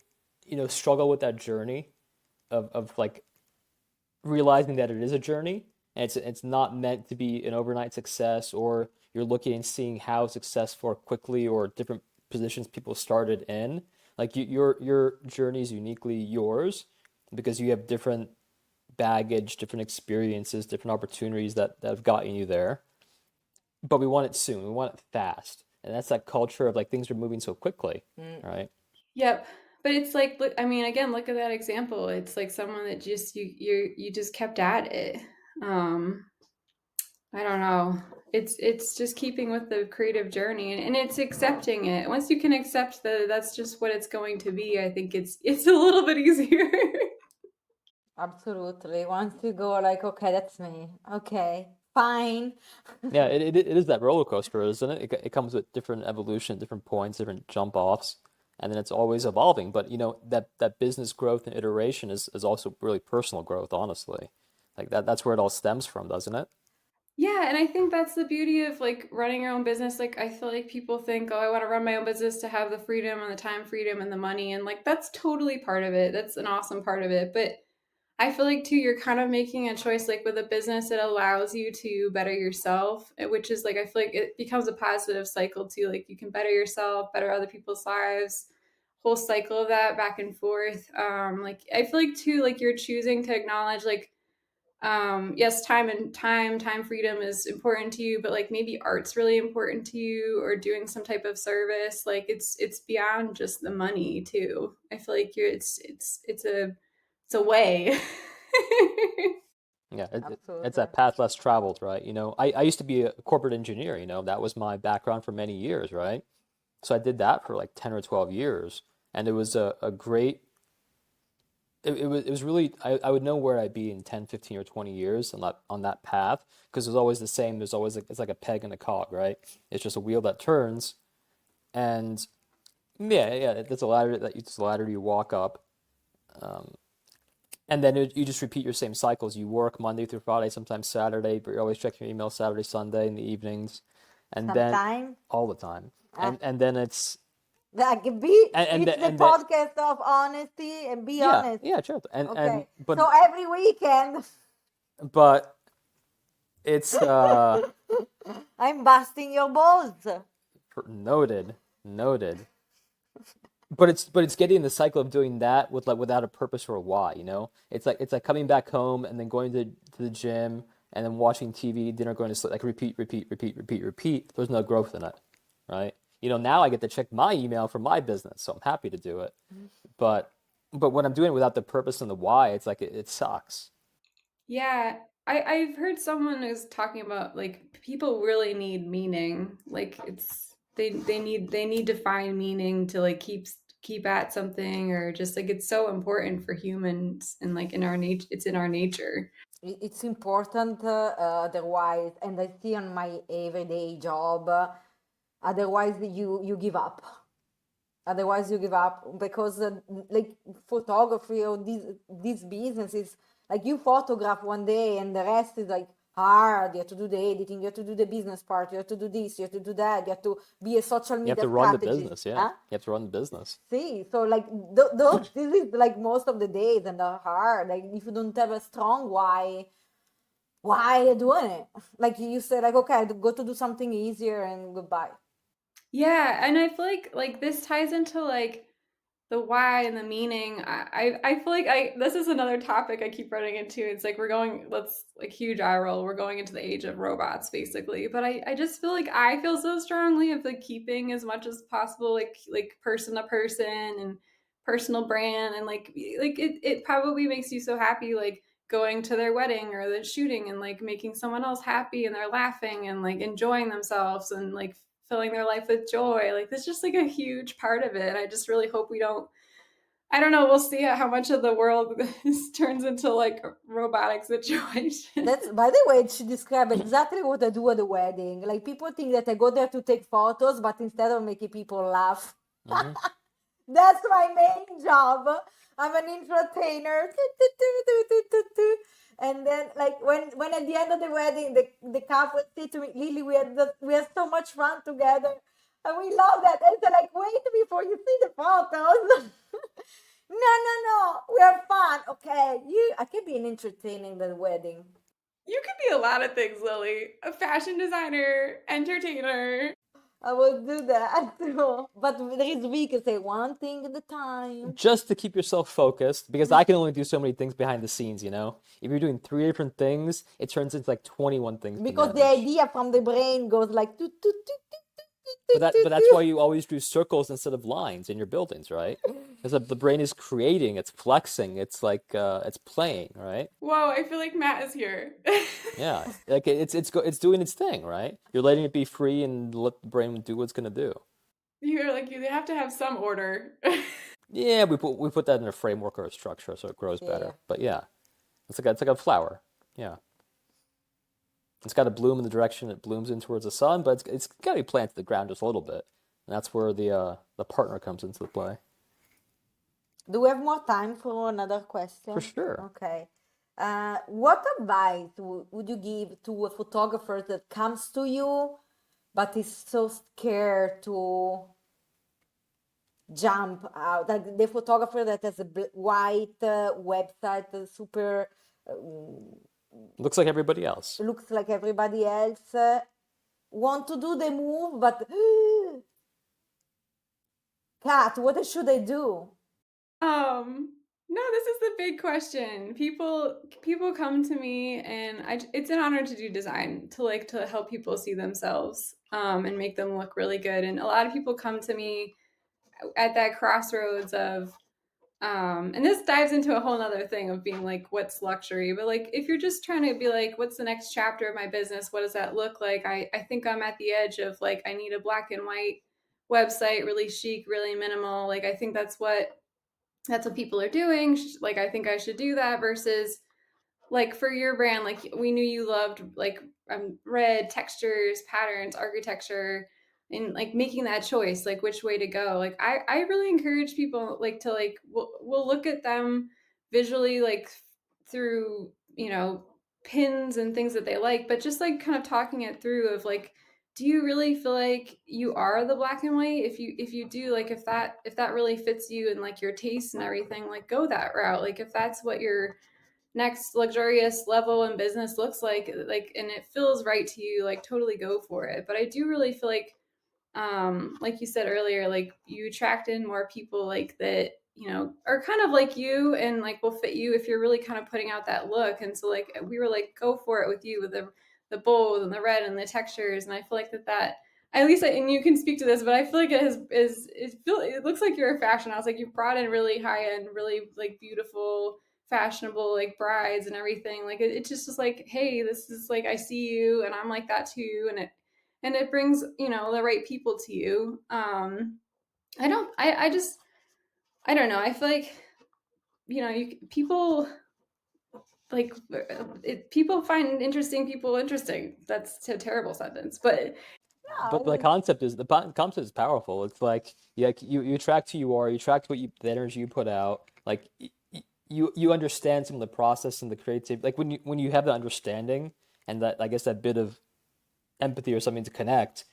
struggle with that journey of like realizing that it is a journey, and it's not meant to be an overnight success, or you're looking and seeing how successful quickly or different positions people started in. Like your journey is uniquely yours because you have different baggage, different experiences, different opportunities that have gotten you there. But we want it soon. We want it fast. And that's that culture of like things are moving so quickly, right? Yep. But it's like, look, I mean, again, look at that example. It's like someone that just you just kept at it. Um, I don't know. It's just keeping with the creative journey, and it's accepting it. Once you can accept that that's just what it's going to be, I think it's a little bit easier. Absolutely. Once you go, like, okay, that's me. Okay, fine. Yeah, it is that roller coaster, isn't it? It comes with different evolution, different points, different jump offs, and then it's always evolving. But that business growth and iteration is also really personal growth, honestly. Like that's where it all stems from, doesn't it? Yeah, and I think that's the beauty of like running your own business. Like I feel like people think, "Oh, I want to run my own business to have the freedom and the time freedom and the money." And like that's totally part of it. That's an awesome part of it. But I feel like too, you're kind of making a choice. Like with a business, it allows you to better yourself, which is like I feel like it becomes a positive cycle too. Like you can better yourself, better other people's lives, whole cycle of that back and forth. Like I feel like too, like you're choosing to acknowledge like, yes, time freedom is important to you, but like maybe art's really important to you, or doing some type of service. Like it's beyond just the money too. I feel like you're it's a way. Yeah, it's Absolutely. that path less traveled, right? I used to be a corporate engineer, that was my background for many years, right? So I did that for like 10 or 12 years, and it was a great it was really I would know where I'd be in 10, 15, or 20 years on that path, because it was always the same. There's always it's like a peg in a cog, right? It's just a wheel that turns, and yeah, it's a ladder it's a ladder you walk up, and then you just repeat your same cycles. You work Monday through Friday, sometimes Saturday, but you're always checking your email Saturday, Sunday in the evenings, and then Sometime. all the time, Uh, and then it's like and it's then the and then podcast of honesty and be yeah, honest. yeah, sure, and Okay. but So every weekend but it's I'm busting your balls. noted, noted. But it's getting in the cycle of doing that with like without a purpose or a why, It's like coming back home and then going to the gym and then watching TV, dinner, going to sleep, like repeat, repeat, repeat, repeat, repeat. There's no growth in it, right? Now I get to check my email for my business, so I'm happy to do it. But but when I'm doing it without the purpose and the why, it's like it sucks. Yeah, I've heard someone is talking about like people really need meaning. Like it's they need to find meaning to like keep at something, or just like it's so important for humans, and like in our nature, it's in our nature. It's important, otherwise, and I see on my everyday job, otherwise you give up. Otherwise you give up because like photography or these businesses, like you photograph one day and the rest is like hard. You have to do the editing, you have to do the business part, you have to do this, you have to do that, you have to be a social You have media to run the strategist. business, yeah. Huh? You have to run the business. See, so like those this is like most of the days and they're hard. Like if you don't have a strong why are you doing it? Like you said, like okay, go to do something easier and goodbye. Yeah, and I feel like this ties into like the why and the meaning. I feel like I this is another topic I keep running into. It's like we're going, let's like huge eye roll. We're going into the age of robots basically. But I just feel like I feel so strongly of like keeping as much as possible like person to person and personal brand, and like it probably makes you so happy like going to their wedding or the shooting and like making someone else happy and they're laughing and like enjoying themselves and like filling their life with joy. Like that's just like a huge part of it. And I just really hope we don't, I don't know, we'll see how much of the world turns into like a robotic situation. That's, by the way, she described exactly what I do at the wedding. Like people think that I go there to take photos, but instead of making people laugh, Hmm. that's my main job. I'm an entertainer. And then, like when at the end of the wedding, the couple said to me, Lily, we had so much fun together, and we love that. And they're like, wait before you see the photos. No, we have fun. Okay, I can be an entertainer at the wedding. You could be a lot of things, Lily. A fashion designer, entertainer. I will do that too. But there is we can say one thing at a time. Just to keep yourself focused, because I can only do so many things behind the scenes, you know? If you're doing 3 different things, it turns into like 21 things to Because the manage. idea from the brain goes like toot, toot, toot, toot, toot, But toot, that's why toot. you always do circles instead of lines in your buildings, right? Because the brain is creating, it's flexing, it's like it's playing, right? Whoa, I feel like Matt is here. Yeah, like it's doing its thing, right? You're letting it be free and let the brain do what it's gonna do. You're like, you have to have some order. Yeah, we put that in a framework or a structure so it grows Yeah. better. But yeah, it's like a flower. Yeah, it's got to bloom in the direction it blooms in towards the sun, but it's got to be planted to the ground just a little bit, and that's where the partner comes into play. Do we have more time for another question? For sure. Okay. What advice would you give to a photographer that comes to you but is so scared to jump out? Like the photographer that has a white website, super Looks like everybody else. looks like everybody else, want to do the move, but Kat, what should I do? No, this is the big question. People come to me, and it's an honor to do design, to help people see themselves and make them look really good. And a lot of people come to me at that crossroads of and this dives into a whole nother thing of being like, what's luxury? But like, if you're just trying to be like, what's the next chapter of my business? What does that look like? I think I'm at the edge of like, I need a black and white website, really chic, really minimal. Like, I think that's what people are doing. Like, I think I should do that versus like for your brand, like we knew you loved like red textures, patterns, architecture, and like making that choice, like which way to go. Like I really encourage people like to like we'll look at them visually like through, pins and things that they like, but just like kind of talking it through of like, do you really feel like you are the black and white? If you do, like if that really fits you and like your taste and everything, like go that route. Like if that's what your next luxurious level in business looks like and it feels right to you, like totally go for it. But I do really feel like you said earlier, like you attract in more people like that, are kind of like you and like will fit you if you're really kind of putting out that look. And so like we were like, go for it with you with the bold and the red and the textures. And I feel like that at least, and you can speak to this, but I feel like it looks like you're a fashion house. Like you brought in really high end, really like beautiful, fashionable like brides and everything. Like it's just like, hey, this is like I see you, and I'm like that too, and it brings the right people to you. I don't. I just I don't know. I feel like people like people find interesting people interesting. That's a terrible sentence, but But the Yeah, concept is concept is powerful. It's like you attract who you are, you attract the energy you put out. Like you understand some of the process and the creative. Like when you have that understanding and that I guess that bit of empathy or something to connect,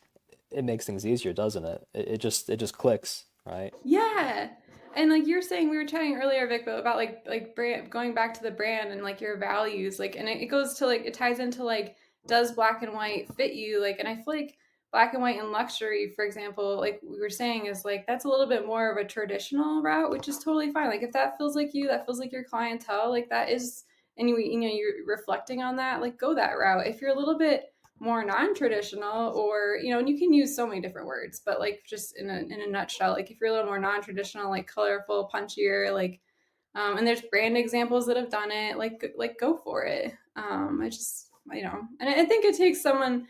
it makes things easier, doesn't it? It just clicks, right? yeah. And like you're saying, we were chatting earlier, Vic, about like brand, going back to the brand and like your values, like, and it goes to like, it ties into like, does black and white fit you? Like, and I feel like black and white and luxury, for example, like we were saying, is like that's a little bit more of a traditional route, which is totally fine. Like if that feels like you, that feels like your clientele, like that is, and you know you're reflecting on that, like go that route. If you're a little bit more non-traditional, or and you can use so many different words, but like just in a nutshell, like if you're a little more non-traditional, like colorful, punchier, like and there's brand examples that have done it, like go for it. I just and I think it takes someone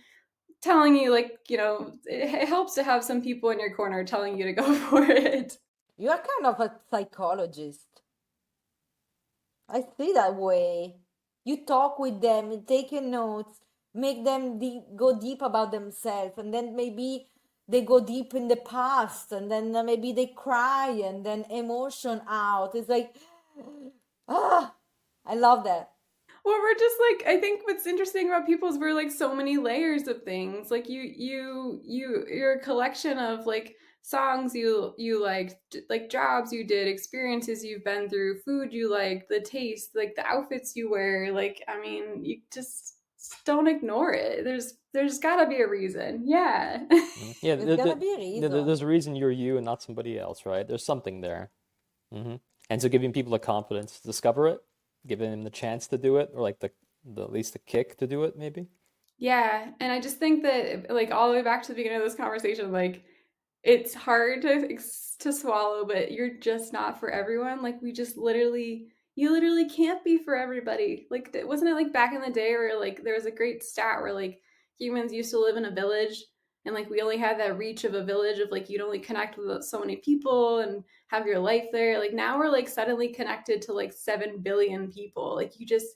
telling you, like it helps to have some people in your corner telling you to go for it. you are kind of a psychologist. I see that way. You talk with them, you take your notes, make them go deep about themselves, and then maybe they go deep in the past, and then maybe they cry, and then emotion out. It's like, ah, I love that. Well, we're just like, I think what's interesting about people is we're like so many layers of things. Like you're a collection of like songs you like jobs you did, experiences you've been through, food you like, the taste, like the outfits you wear. Like, I mean, you just don't ignore it. There's got to be a reason. Yeah. Mhm. Yeah, There's gonna be a there's reason. a reason you're you and not somebody else, right? There's something there. And so giving people the confidence to discover it, giving them the chance to do it, or like the at least the kick to do it, maybe. Yeah, and I just think that like all the way back to the beginning of this conversation, like it's hard to swallow, but you're just not for everyone. Like we just literally, you literally can't be for everybody. Like wasn't it like back in the day where like there was a great stat where like humans used to live in a village, and like we only had that reach of a village of like you'd only connect with so many people and have your life there. Like now we're like suddenly connected to like 7 billion people. Like you just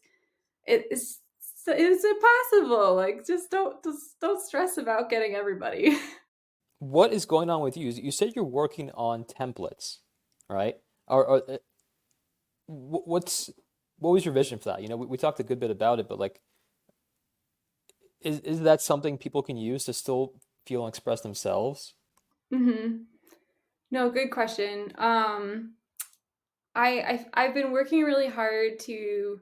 it's impossible. Like just don't stress about getting everybody. What is going on with you? You said you're working on templates, right? Or what's what was your vision for that? We talked a good bit about it, but like, is that something people can use to still feel and express themselves? Hmm. No, good question. I've been working really hard to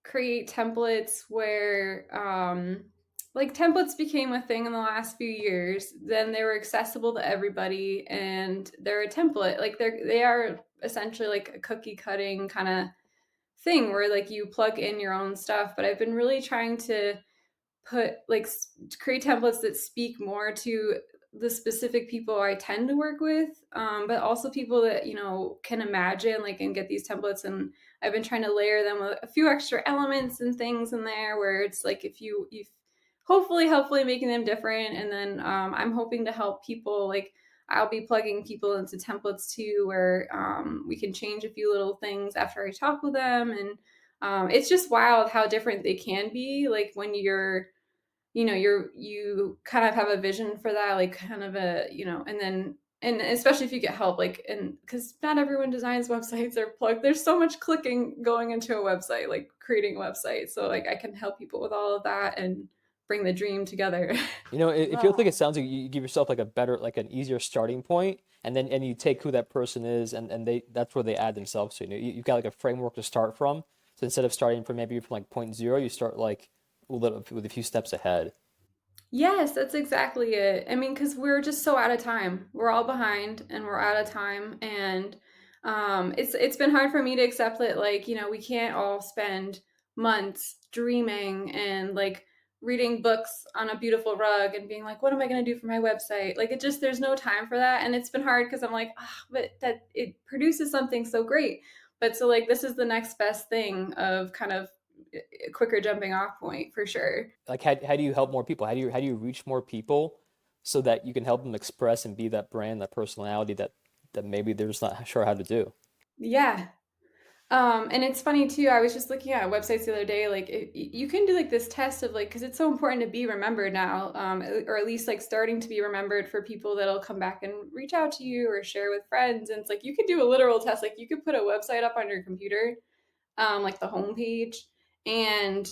create templates where like templates became a thing in the last few years. Then they were accessible to everybody, and they're a template. Like they are essentially like a cookie cutting kind of thing where like you plug in your own stuff. But I've been really trying to put like create templates that speak more to the specific people I tend to work with, but also people that can imagine like and get these templates. And I've been trying to layer them with a few extra elements and things in there where it's like if hopefully making them different. And then I'm hoping to help people, like I'll be plugging people into templates too, where we can change a few little things after I talk with them. And it's just wild how different they can be, like when you kind of have a vision for that, like kind of a and then and especially if you get help, like, and because not everyone designs websites or plug, there's so much clicking going into a website, like creating a website, so like I can help people with all of that and bring the dream together. It feels like it Wow. sounds like you give yourself like a better, like an easier starting point, and then and you take who that person is, and they that's where they add themselves to. You've got like a framework to start from. So instead of starting from maybe from like point zero, you start like with a few steps ahead. Yes, that's exactly it. I mean, because we're just so out of time. We're all behind and we're out of time. And it's been hard for me to accept that, like, we can't all spend months dreaming and like reading books on a beautiful rug and being like, what am I going to do for my website? Like, it just, there's no time for that. And it's been hard because I'm like, but that it produces something so great. But so, like, this is the next best thing of kind of a quicker jumping off point for sure. Like how do you help more people? How do you reach more people so that you can help them express and be that brand, that personality that that maybe they're just not sure how to do. Yeah. And it's funny too. I was just looking at websites the other day. Like, you can do like this test of like, because it's so important to be remembered now, or at least like starting to be remembered for people that'll come back and reach out to you or share with friends. And it's like you could do a literal test. Like, you could put a website up on your computer, like the homepage, and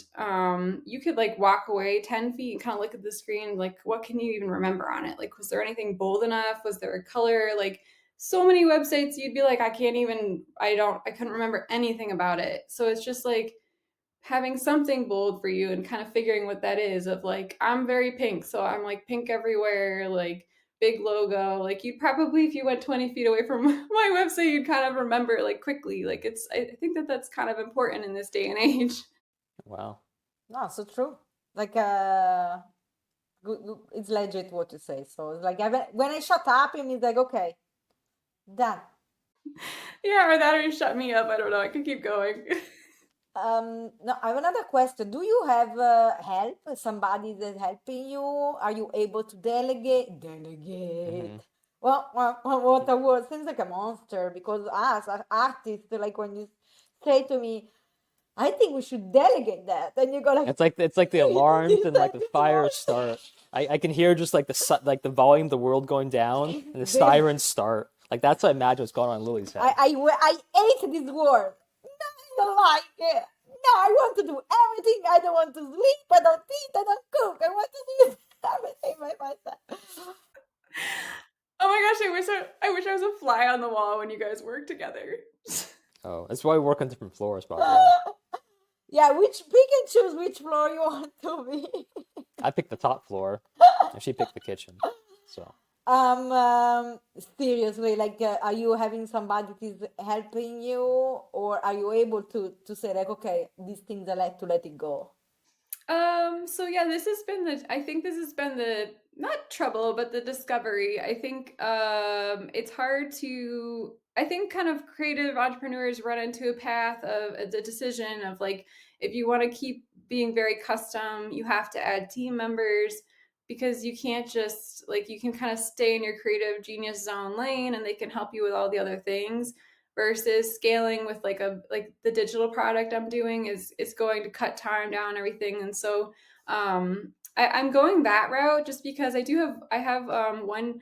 you could like walk away 10 feet and kind of look at the screen. Like, what can you even remember on it? Like, was there anything bold enough? Was there a color? Like, so many websites you'd be like, I couldn't remember anything about it. So it's just like having something bold for you and kind of figuring what that is. Of like, I'm very pink, so I'm like pink everywhere, like big logo. Like, you probably, if you went 20 feet away from my website, you'd kind of remember like quickly. Like, I think that that's kind of important in this day and age. Wow. No, so true. Like, it's legit what you say. So it's like when I shut up, it means like, okay, done. Yeah, or that, or you shut me up. I don't know. I could keep going. No, I have another question. Do you have help? Somebody that's helping you? Are you able to delegate? Delegate. What a word! Seems like a monster because us as artists, like when you say to me, "I think we should delegate that," and you go like, It's like the alarms and like the fires start. I can hear just like the volume of the world going down and the sirens start. Like that's what I imagine what's going on in Lily's head. I hate this word. No, I don't like it. No, I want to do everything. I don't want to sleep. I don't eat. I don't cook. I want to do everything by myself. Oh my gosh, I wish I was a fly on the wall when you guys work together. Oh, that's why we work on different floors, probably. Yeah, pick and choose which floor you want to be. I picked the top floor, and she picked the kitchen. So Seriously, like, are you having somebody that is helping you, or are you able to say like, okay, these things I like to let it go? So yeah, I think this has been the, not trouble, but the discovery. I think it's hard to, I think kind of creative entrepreneurs run into a path of the decision of like, if you want to keep being very custom, you have to add team members, because you can't just like, you can kind of stay in your creative genius zone lane and they can help you with all the other things, versus scaling with like the digital product I'm doing is going to cut time down, everything. And so I'm going that route just because I have one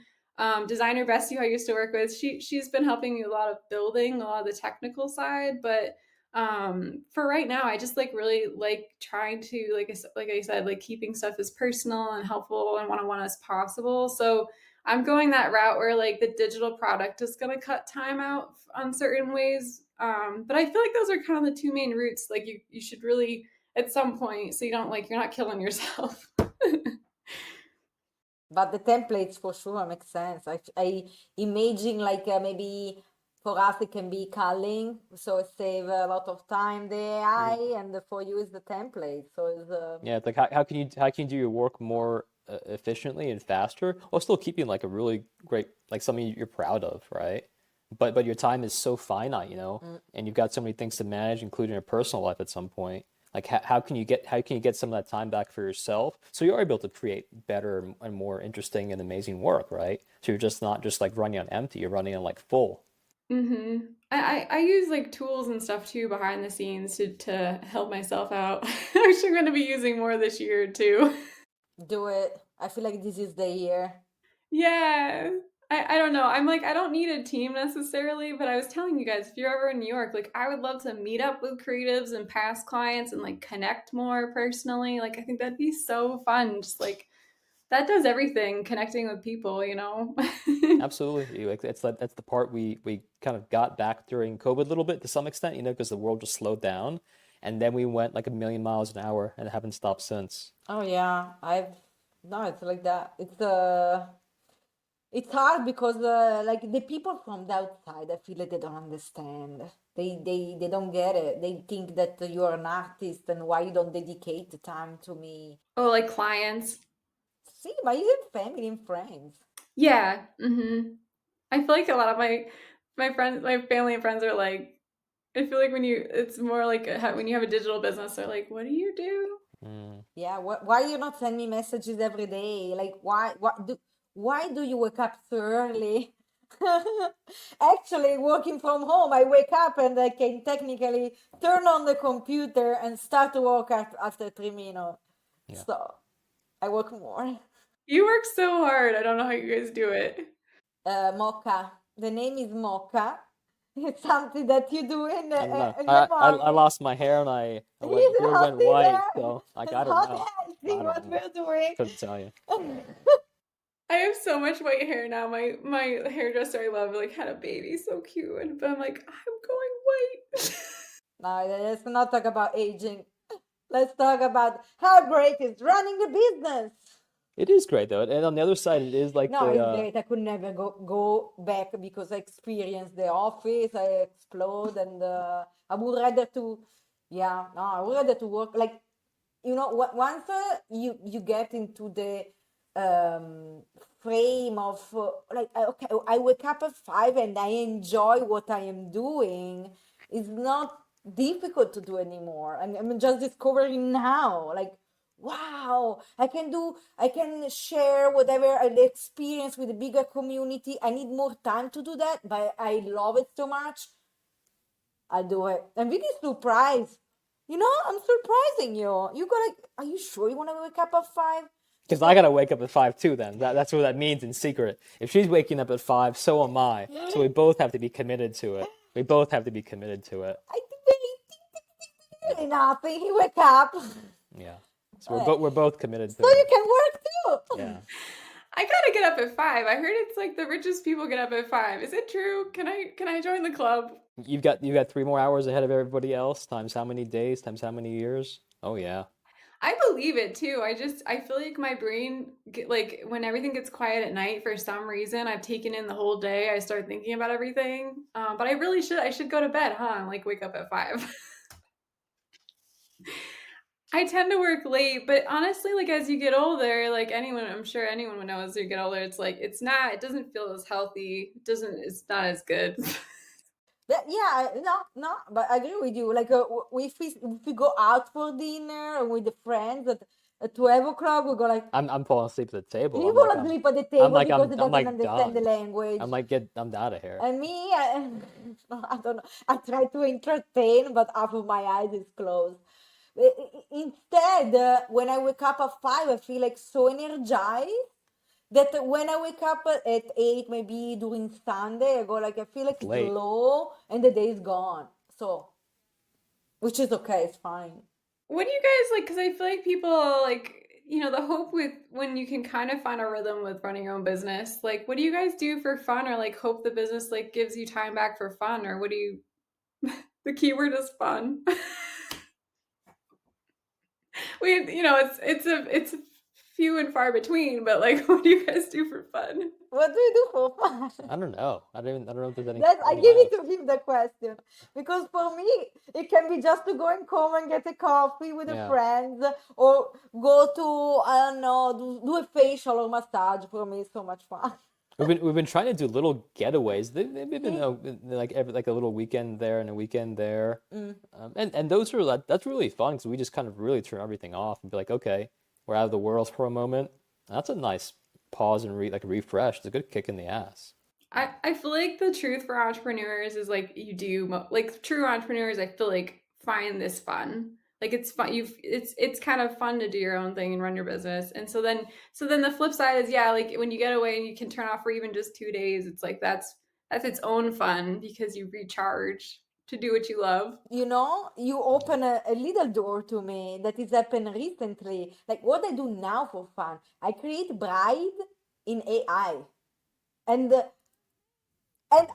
designer bestie who I used to work with. She's been helping me a lot of building, a lot of the technical side, but for right now, I just like really like trying to, like I said, like keeping stuff as personal and helpful and one-on-one as possible. So I'm going that route where like the digital product is going to cut time out on certain ways. But I feel like those are kind of the two main routes. Like you should really, at some point, so you don't like, you're not killing yourself. But the templates for sure make sense. I imagine like maybe for us it can be culling, so it save a lot of time the AI, and for you is the template. So it's yeah, it's like how can you do your work more efficiently and faster while still keeping like a really great, like something you're proud of, right? But your time is so finite, and you've got so many things to manage, including your personal life at some point. Like how can you get some of that time back for yourself so you are able to create better and more interesting and amazing work, right? So you're just not just like running on empty, you're running on like full. Mm-hmm. I use like tools and stuff too behind the scenes to help myself out. Which I'm going to be using more this year too. do it. I feel like this is the year. Yeah. I don't know. I'm like, I don't need a team necessarily, but I was telling you guys, if you're ever in New York, like I would love to meet up with creatives and past clients and like connect more personally. Like I think that'd be so fun. Just like that does everything, connecting with people. Absolutely. Like that's the part we kind of got back during COVID a little bit to some extent, because the world just slowed down, and then we went like a million miles an hour and haven't stopped since. Oh yeah, no, it's like that. It's hard because like the people from the outside, I feel like they don't understand. They don't get it. They think that you are an artist and why you don't dedicate the time to me. Oh, like clients. See, but even family and friends. Yeah. Mm-hmm. I feel like a lot of my friends, my family and friends are like, I feel like it's more like when you have a digital business, they're like, what do you do? Yeah, why you not send me messages every day? Like why do you wake up so early? Actually, working from home, I wake up and I can technically turn on the computer and start to work after 3 minutes. Yeah. So I work more. You work so hard. I don't know how you guys do it. Mocha. The name is Mocha. It's something that you do in I don't know. in the I morning. lost my hair and I went He's here went healthy white, there. so like I It's don't hot know. healthy I what don't know. we're doing. Couldn't tell you. I have so much white hair now. My hairdresser I love like had a baby, so cute. But I'm like, I'm going white. No, let's not talk about aging. Let's talk about how great is running a business. It is great though, and on the other side, it is like No, it's the great. I could never go back because I experienced the office. I explode, and I would rather to, yeah, no, I would rather to work like, once you get into the um, frame of like, okay, I wake up at 5 and I enjoy what I am doing. It's not difficult to do anymore. I'm just discovering now, like, wow, I can share whatever I experience with a bigger community. I need more time to do that, but I love it so much. I do it. I'm really surprised. I'm surprising you. Are you sure you want to wake up at 5? because I gotta wake up at 5 too. Then that's what that means in secret. If she's waking up at 5, so am I. So we both have to be committed to it. We both have to be committed to it. I think very nothing. You wake up. Yeah. So we're both committed to So you it. can work too. Yeah. I gotta get up at 5. I heard it's like the richest people get up at 5. Is it true? Can I join the club? You've got 3 more hours ahead of everybody else. Times how many days? Times how many years? Oh yeah. I believe it too. I feel like my brain like when everything gets quiet at night for some reason, I've taken in the whole day. I start thinking about everything. But I should go to bed, huh? And like wake up at 5. I tend to work late, but honestly, like as you get older, like I'm sure anyone would know as you get older, it's like it doesn't feel as healthy. It's not as good. Yeah, no, but I agree with you. Like, if we go out for dinner with the friends at 12 o'clock, we go like, I'm falling asleep at the table. he I'm fall like asleep at the I'm table like because he I'm doesn't like understand the done. language. I'm out of here. And me, I don't know. I try to entertain, but half of my eyes is closed. Instead, when I wake up at 5, I feel like so energized that when I wake up at 8, maybe during Sunday, I go like, I feel like it's Late. low and the day is gone. So, which is okay, it's fine. What do you guys like? Because I feel like people like, the hope with when you can kind of find a rhythm with running your own business. Like, what do you guys do for fun, or like hope the business like gives you time back for fun, or what do you? The keyword is fun. It's few and far between, but like, what do you guys do for fun? What do you do for fun? I don't know. I don't know if there's any. I any give it left. to him the question because for me it can be just to go and come and get a coffee with a Yeah. friend or go to, I don't know, do a facial or massage. For me it's so much fun. We've been trying to do little getaways. They've been like like a little weekend there and a weekend there, and those are that's really fun because we just kind of really turn everything off and be like, okay, we're out of the world for a moment. That's a nice pause and refresh. It's a good kick in the ass. I feel like the truth for entrepreneurs is like like true entrepreneurs. I feel like find this fun. Like it's fun. It's kind of fun to do your own thing and run your business. And so then the flip side is like when you get away and you can turn off for even just 2 days. It's like that's its own fun because you recharge to do what you love. You open a little door to me that has happened recently. Like what I do now for fun, I create bride in AI, and I'm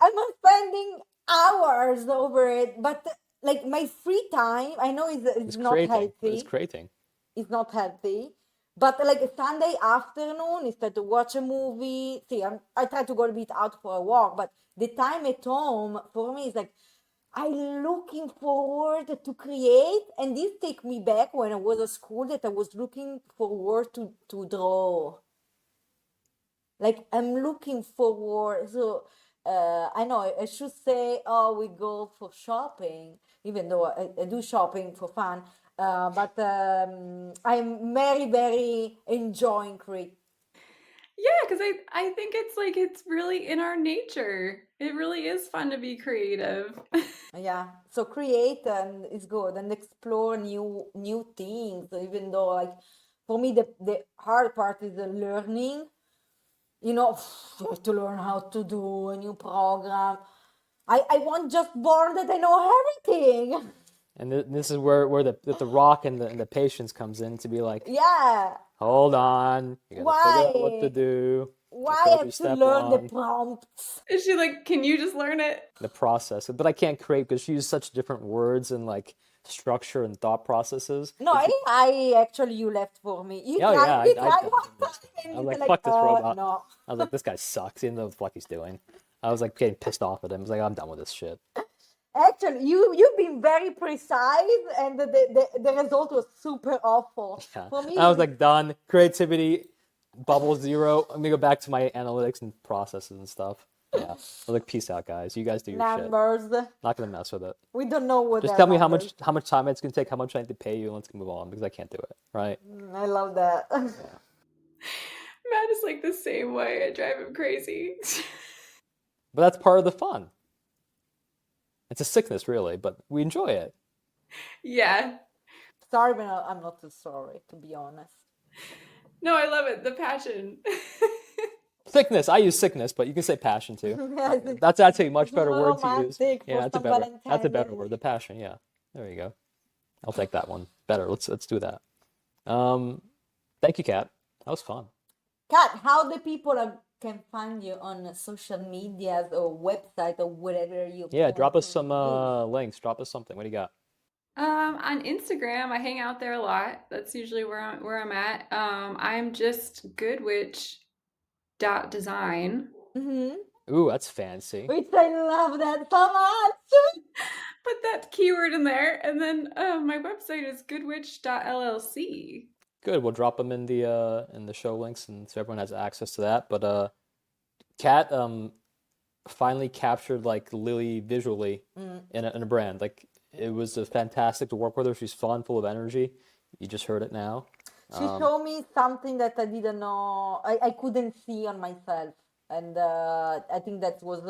spending hours over it. But like my free time, I know it's not But it's healthy. creating. It's not healthy. But like a Sunday afternoon, instead to watch a movie, I try to go a bit out for a walk, but the time at home for me is like I'm looking forward to create, and this take me back when I was at school that I was looking forward to draw. Like I'm looking forward. So I know I should say, oh, we go for shopping, even though I do shopping for fun. But I'm very, very enjoying create. Yeah, because I think it's like it's really in our nature. It really is fun to be creative. Yeah, so create and it's good and explore new things, even though like for me the hard part is the learning. You know, you have to learn how to do a new program. I want just born that I know everything. And this is where the rock and the patience comes in to be like, Yeah. hold on, you gotta figure out what to Why? do. Why Just I go through have to step learn the one, prompts? Is she like, can you just learn it? the process. But I can't create because she uses such different words and like structure and thought processes. No, I actually you left for me. Oh yeah, You I tried one time and I was you said like, like, fuck this robot. no. I was like, this guy sucks. He doesn't know what the fuck he's doing. I was like getting pissed off at him. I was like, I'm done with this shit. Actually, you've been very precise, and the result was super awful. Yeah. For me, I was like, done. Creativity, bubble zero. I'm gonna go back to my analytics and processes and stuff. Yeah. I was like, peace out, guys. You guys do your shit. numbers. Not gonna mess with it. We don't know what Just they're tell me numbers. how much time it's gonna take, how much I need to pay you, and let's move on because I can't do it. Right? I love that. Matt is like the same way. I drive him crazy. But that's part of the fun. It's a sickness, really, but we enjoy it. Yeah. Sorry, but I'm not too sorry, to be honest. No, I love it. The passion. Sickness. I use sickness, but you can say passion too. Yes, That's actually a much it's better more word to use. romantic Yeah, for that's a some better. That's a Valentine better Day. word. The passion. Yeah. There you go. I'll take that one. Better. Let's do that. Thank you, Kat. That was fun. Kat, how the people can find you on social medias or website or whatever you Yeah, want drop us to some use? links. Drop us something. What do you got? On Instagram, I hang out there a lot. That's usually where I'm at. I'm just goodwitch.design. Mm-hmm. Ooh, that's fancy. Which I love that so much. Put that keyword in there, and then my website is goodwitch.llc. Good. We'll drop them in the show links, and so everyone has access to that. But Kat finally captured like Lily visually in a brand. Like it was fantastic to work with her. She's fun, full of energy. You just heard it now. She showed me something that I didn't know, I couldn't see on myself. And I think that was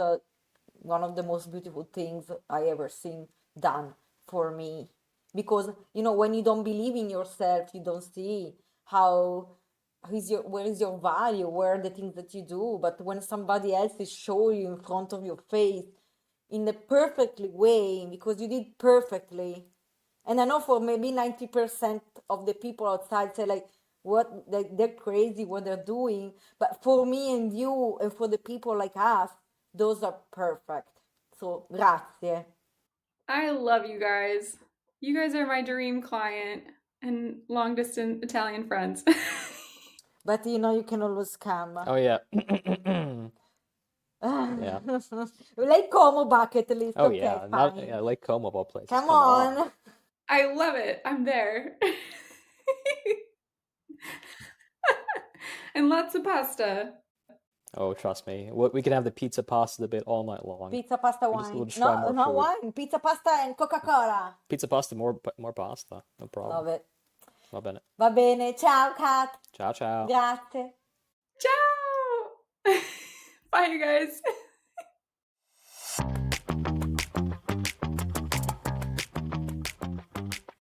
one of the most beautiful things I ever seen done for me. Because, you know, when you don't believe in yourself, you don't see where is your value, where are the things that you do. But when somebody else is showing you in front of your face in a perfectly way, because you did perfectly. And I know for maybe 90% of the people outside say like, what they're crazy what they're doing. But for me and you and for the people like us, those are perfect. So grazie. I love you guys. You guys are my dream client and long distance Italian friends. But you know you can always come. Oh yeah. Yeah. Lake Como bucket list. Oh Okay, yeah. Not fine. yeah, Lake Como of all places. Come Come on. on. I love it. I'm there. And lots of pasta. Oh, trust me. We can have the pizza pasta debate all night long. Pizza, pasta, We'll wine. try No, more no food. wine. Pizza, pasta and Coca-Cola. Pizza pasta, more pasta. No problem. Love it. Va bene. Va bene. Ciao, Kat. Ciao, ciao. Grazie. Ciao! Bye, you guys.